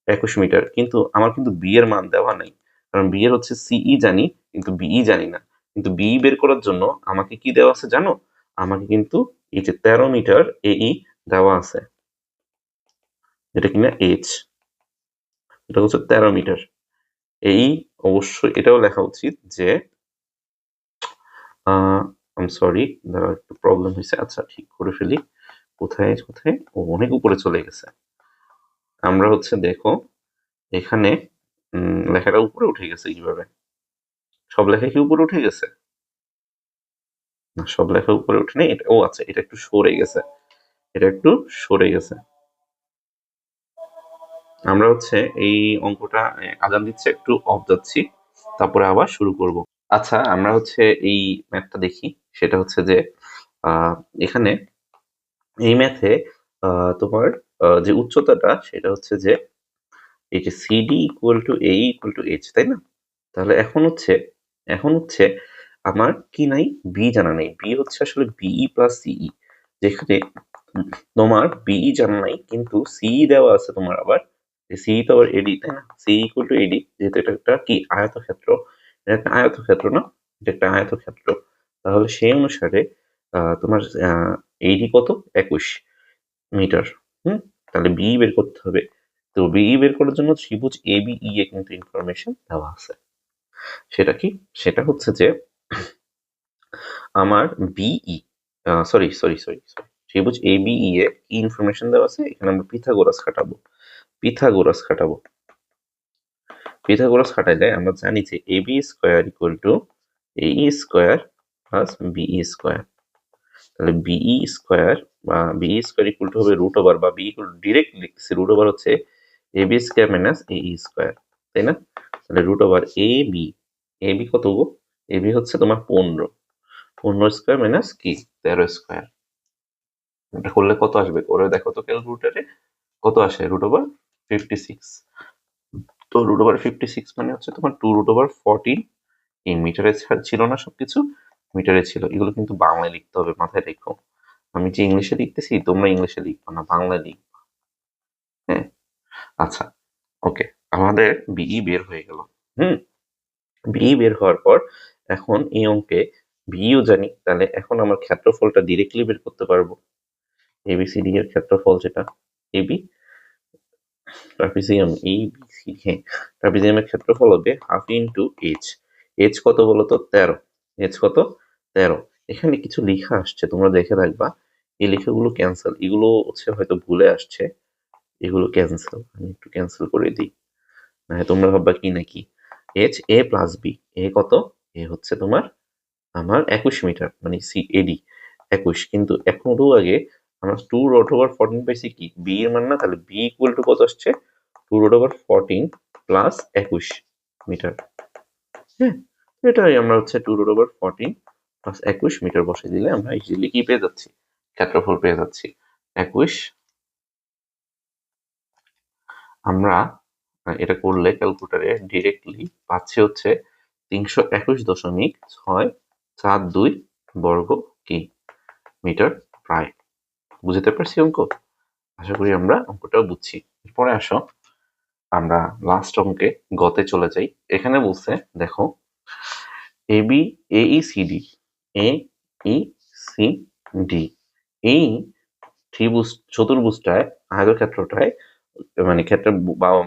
Speaker 1: 21 মিটার, কিন্তু আমার কিন্তু বি এর মান দেওয়া নাই। কারণ বি এর হচ্ছে সিই জানি, কিন্তু বিই জানি না। কিন্তু বি বের করার জন্য আমাকে কি দেওয়া আছে জানো? আমাকে কিন্তু এই যে 13 মিটার এই দেওয়া আছে, এটা কিনা এইচ, এটা হচ্ছে 13 মিটার এই। অবশ্যই এটাও লেখা উচিত যে আই এম সরি, দাঁড়াও একটু প্রবলেম হয়েছে। আচ্ছা ঠিক করে ফেলি। কোথায় কোথায়? ও, অনেক উপরে চলে গেছে। আমরা হচ্ছে দেখো এখানে লেখাটা উপরে উঠে গেছে কিভাবে? সব লেখা কি উপরে উঠে গেছে? না, সব লেখা উপরে উঠে নেই। ও আচ্ছা, এটা একটু সরে গেছে, এটা একটু সরে গেছে। আমরা হচ্ছে এই অঙ্কটা আজান দিচ্ছে, একটু অফ যাচ্ছি, তারপরে আবার শুরু করব। আচ্ছা, আমরা হচ্ছে এই ম্যাথটা দেখি। সেটা হচ্ছে যে আহ, এখানে এই ম্যাথে তোমার যে উচ্চতাটা, সেটা হচ্ছে যে এই যে CD equal to A equal to H, তাই না? তাহলে এখন হচ্ছে আমার কি নাই? বি জানা নেই। বি হচ্ছে আসলে বিই প্লাস সিই, যেখানে তোমার বিই জানা নাই কিন্তু সিই দেওয়া আছে তোমার। আবার সিই তো আবার এডি, তাই না? সি ইকুয়াল টু এডি, যেহেতু এটা একটা কি আয়তক্ষেত্র, এটা একটা আয়তক্ষেত্র না, এটা একটা আয়তক্ষেত্র। তাহলে সেই অনুসারে তোমার এইডি কত? 21 মিটার। তাহলে বিই বের করতে হবে। তো বিই বের করার জন্য ত্রিভুজ এ বি ই এ কিন্তু ইনফরমেশন দেওয়া আছে। সেটা কি? সেটা হচ্ছে যে আমার BE, sorry sorry sorry sorry, ত্রিভুজ এ বি ই এ কি ইনফরমেশন দেওয়া আছে? এখানে আমরা পিথাগোরাস খাটাবো। পিথাগোরাস খাটাবো। পিথাগোরাস খাটাইলে আমরা জানি যে A B square equal to এই স্কোয়ার প্লাস বিই স্কোয়ার। তাহলে বিই স্কোয়ার বা বিই স্কোয়ার ইকুয়াল টু হবে রুট ওভার, বা বি ইকুয়াল ডিরেক্ট লিখতেছি, রুট ওভার হচ্ছে এ বি স্কোয়ার মাইনাস এই স্কোয়ার, তাই না? তাহলে root over A B, A B কত গো? এ বি হচ্ছে তোমার 15 স্কোয়ার মাইনাস কি 13 স্কোয়ার। এটা করলে কত আসবে করে দেখো তো ক্যালকুলেটারে, কত আসে √56। তো √56 মানে হচ্ছে তোমার 2√14। এই মিটারে ছিল না সবকিছু, মিটারে ছিল। এগুলো কিন্তু বাংলায় লিখতে হবে, মাথায় রেখো। আমি যে ইংলিশে লিখতেছি তোমরা ইংলিশে লিখবা না, বাংলায় লিখবা। হ্যাঁ, আচ্ছা, ওকে। আমাদের বিই বের হয়ে গেল। হুম, বিই বের হওয়ার পর এখন এই অঙ্কে বিইও জানি, তাহলে এখন আমার ক্ষেত্রফলটা ডিরেক্টলি বের করতে পারবো। এবিসিডি এর ক্ষেত্রফল যেটা এবি, ট্রাপিজিয়াম ABC, হ্যাঁ, ট্রাপিজিয়ামের ক্ষেত্রফল হবে হাফ ইন্টু এইচ। এইচ কত বলতো? 13। এইচ কত? 13। এখানে কিছু লেখা আসছে, তোমরা দেখে রাখবা। এই লেখাগুলো ক্যান্সেল, এগুলো হচ্ছে হয়তো ভুলে আসছে, এগুলো ক্যান্সেল। আমি একটু ক্যান্সেল করে দিই, হ্যাঁ তোমরা ভাববা কি নাকি। এইচ এ প্লাস বি, এ কত? এ হচ্ছে তোমার আমার 21 মিটার, মানে এডি 21। কিন্তু এখনো আগে আমরা 2√14 পাইছি কি বি এর মান না, তাহলে বি ইকুয়াল টু কত আসছে? 2√14 প্লাস 21 মিটার। হ্যাঁ, এটাই আমরা হচ্ছে 2√14 প্লাস 21 মিটার বসে দিলে আমরা ইজিলি কি পেয়ে যাচ্ছি? ক্ষেত্রফল পেয়ে যাচ্ছি 21। আমরা এটা করলে ক্যালকুলেটারে ডিরেক্টলি পাচ্ছি হচ্ছে 321.642 বর্গ কি মিটার প্রায়। বুঝতে পারছি অঙ্ক? আশা করি আমরা অঙ্কটাও বুঝছি। এরপরে আসো আমরা লাস্ট অঙ্কে গতে চলে যাই। এখানে বলছে দেখো এবি এইসিডি, এইসিডি এই ত্রিভুজ চতুর্ভুজটায় আয়তক্ষেত্রটায়, মানে ক্ষেত্রের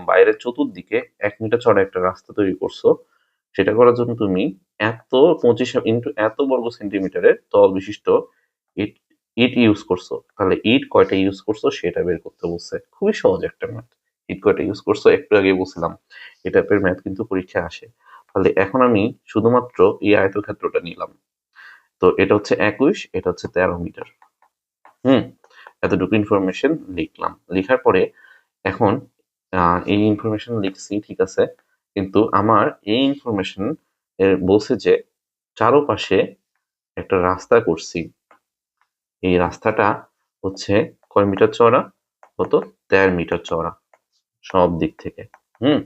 Speaker 1: বাইরের চতুর্দিকে 1 মিটার চড়া একটা রাস্তা তৈরি করছো। সেটা করার জন্য তুমি এত 25 ইন্টু এত বর্গ সেন্টিমিটারের তল বিশিষ্ট ইট ইট ইউজ করছো। তাহলে ইট কয়টা ইউজ করছো সেটা বের করতে বলছে। খুবই সহজ একটা ম্যাথ। ইট কয়টা ইউজ করছো একটু আগে বলছিলাম, এই টাইপের ম্যাথ কিন্তু পরীক্ষায় আসে। তাহলে এখন আমি শুধুমাত্র এই আয়তক্ষেত্রটা নিলাম। তো এটা হচ্ছে 21, এটা হচ্ছে 13 মিটার। হুম, এতটুকু ইনফরমেশন লিখলাম। লিখার পরে এখন এই ইনফরমেশন লিখছি ঠিক আছে, কিন্তু আমার এই ইনফরমেশন বলছে যে চারপাশে একটা রাস্তা করছি। এই রাস্তাটা হচ্ছে কয় মিটার চওড়া? কত? 13 মিটার চওড়া সব দিক থেকে। হুম,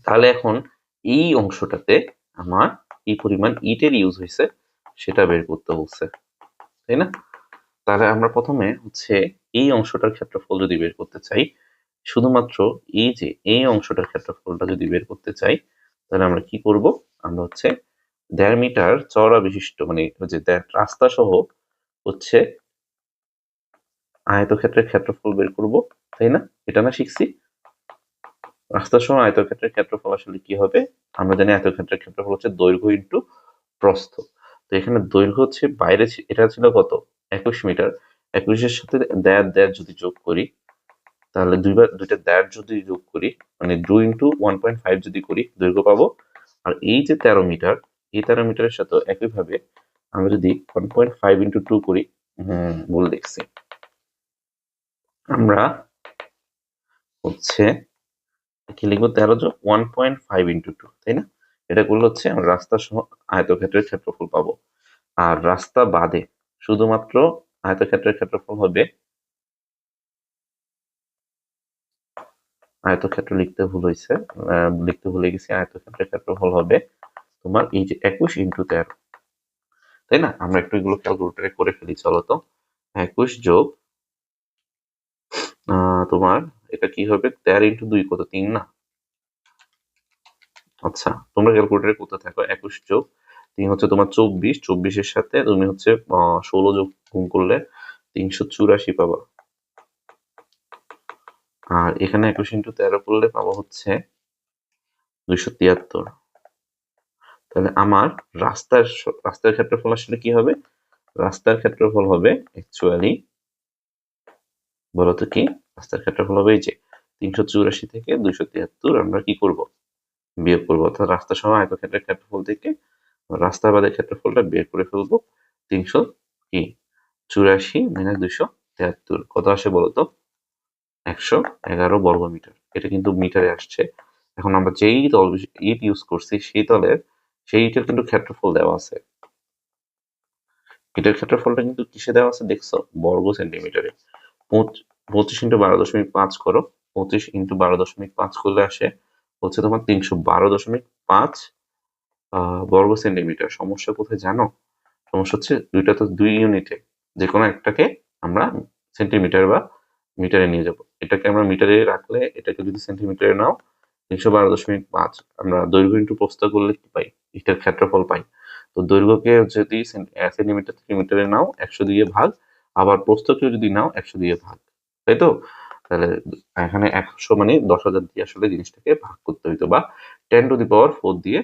Speaker 1: তাহলে এখন এই অংশটাতে আমার কি পরিমাণ ইটের ইউজ হয়েছে সেটা বের করতে বলছে, তাই না? তাহলে আমরা প্রথমে হচ্ছে এই অংশটার ক্ষেত্রফল যদি বের করতে চাই, শুধুমাত্র এই যে এই অংশটার ক্ষেত্রফলটা যদি বের করতে চাই, তাহলে আমরা কি করব? আমরা হচ্ছে 1.5 মিটার চওড়া বিশিষ্ট, মানে যে রাস্তা সহ হচ্ছে আয়তক্ষেত্রের ক্ষেত্রফল বের করব, তাই না? এটা না শিখছি? রাস্তা সহ আয়তক্ষেত্রের ক্ষেত্রফল আসলে কি হবে? আমরা জানি আয়তক্ষেত্রের ক্ষেত্রফল হচ্ছে দৈর্ঘ্য ইন্টু প্রস্থ। তো এখানে দৈর্ঘ্য হচ্ছে বাইরে এটা ছিল কত? 21 মিটার। 21 এর সাথে 1.5 যদি যোগ করি, তাহলে দুইটা 1.5 যদি যোগ করি, মানে 2 ইন্টু 1.5 যদি করি দৈর্ঘ্য পাবো। আর এই যে 13 মিটার, এই 13 মিটারের সাথে একইভাবে আমরা যদি 1.5 ইন্টু 2 করি, ভুল দেখছি, আমরা হচ্ছে কি লিখবো? 13 যোগ 1.5 ইন্টু 2, তাই না? এটা করলে হচ্ছে আমরা রাস্তা সহ আয়তক্ষেত্রের ক্ষেত্রফল পাবো। আর রাস্তা বাদে শুধুমাত্র আয়তক্ষেত্রের ক্ষেত্রফল হবে, আয়তক্ষেত্র লিখতে ভুল হয়েছে, লিখতে ভুলে গেছি। আয়তক্ষেত্রের ক্ষেত্রফল হবে তোমার এই যে 21 ইন্টু 13, তাই না? আমরা একটু এগুলো ক্যালকুলেটরে করে ফেলি, চলো তো। 21 যোগ তোমার এটা কি হবে? 13 ইন্টু 2 কত? 3 না? আচ্ছা, তোমরা ক্যালকুলেটরে করতে থাকো। 21 যোগ 3 হচ্ছে তোমার 24, 24 এর সাথে তুমি হচ্ছে 16 যোগ গুণ করলে 384 পাবা। আর এখানে 21 ইন্টু 13 করলে পাবো হচ্ছে 273। তাহলে আমার রাস্তার ক্ষেত্রফল আসলে কি হবে? রাস্তার ক্ষেত্রফল হবে অ্যাকচুয়ালি, বলতো কি? রাস্তার ক্ষেত্রফল হবে এই যে 384 থেকে 273 আমরা কি করব? বিয়োগ করবো। অর্থাৎ রাস্তা সহ আয়তক্ষেত্রের ক্ষেত্রফল থেকে রাস্তা বাদের ক্ষেত্রফলটা বের করে ফেলবো। 300 কি 84 মাইনাস 273 কত আসে বলতো? 111 বর্গ মিটার। এটা কিন্তু মিটারে আসছে। এখন আমরা যেই ইট ইউজ করছি সেই ইটের কিন্তু ক্ষেত্রফল দেওয়া আছে। এটার ক্ষেত্রফলটা কিন্তু কিসে দেওয়া আছে দেখছো? বর্গ সেন্টিমিটারে। 25 × 12.5 করো, 25 × 12.5 করলে আসে হচ্ছে তোমার 312.5 বর্গ সেন্টিমিটার। সমস্যা কোথায় জানো? সমস্যা হচ্ছে দুইটা তো 2 ইউনিটে, যে কোনো একটাকে আমরা সেন্টিমিটার বা মিটারে নিয়ে যাব। এটাকে আমরা মিটারে রাখলে, এটাকে যদি সেন্টিমিটারে নাও, 312.5 আমরা দৈর্ঘ্য ইন্টু প্রস্থ করলে কি পাই? এটার ক্ষেত্রফল পাই। তো দৈর্ঘ্যকে যদি সেন্টিমিটার থেকে মিটারে নাও 100 দিয়ে ভাগ, আবার প্রস্থকেও যদি নাও 100 দিয়ে ভাগ, তাই তো? তাহলে এখানে 100 মানে 10,000 দিয়ে আসলে জিনিসটাকে ভাগ করতে হইতো, বা 10⁴ দিয়ে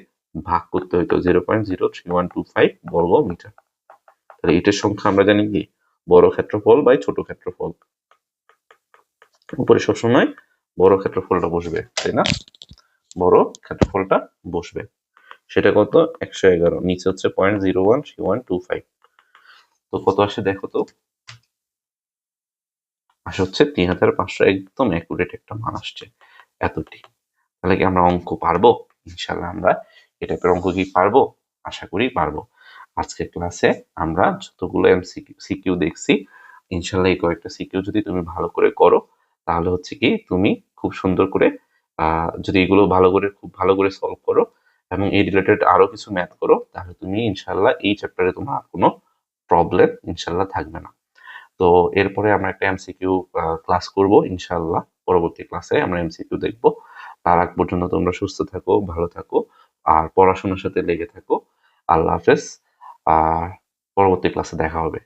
Speaker 1: ভাগ করতে হইতো 0.03125 বর্গ মিটার। তাহলে এটার সংখ্যা আমরা জানি কি? বড় ক্ষেত্রফল বাই ছোট ক্ষেত্রফল। উপরে সবসময় বড় ক্ষেত্রফলটা বসবে, তাই না? বড় ক্ষেত্রফলটা বসবে। সেটা কত? 111। নিচে হচ্ছে 0.013125। তো কত আসে দেখো তো? আসে হচ্ছে 3500। একদম অ্যাকুরেট একটা মান আসছে, এতটি। তাহলে কি আমরা অঙ্ক পারবো? ইনশাল্লাহ আমরা এ টাইপের অঙ্ক কি পারবো? আশা করি পারবো। আজকের ক্লাসে আমরা যতগুলো সিকিউ দেখছি, ইনশাল্লাহ এই কয়েকটা সিকিউ যদি তুমি ভালো করে করো, তাহলে হচ্ছে কি তুমি খুব সুন্দর করে যদি এগুলো খুব ভালো করে সলভ করো এবং এই রিলেটেড আরো কিছু ম্যাথ করো, তাহলে তুমি ইনশাল্লাহ এই চ্যাপ্টারে তোমার কোনো প্রবলেম ইনশাল্লাহ থাকবে না। তো এরপরে আমরা একটা এমসিকিউ ক্লাস করব ইনশাল্লাহ। পরবর্তী ক্লাসে আমরা এমসিকিউ দেখব। তার আগ পর্যন্ত তোমরা সুস্থ থাকো, ভালো থাকো, আর পড়াশোনার সাথে লেগে থাকো। আল্লাহ হাফেজ। আর পরবর্তী ক্লাসে দেখা হবে।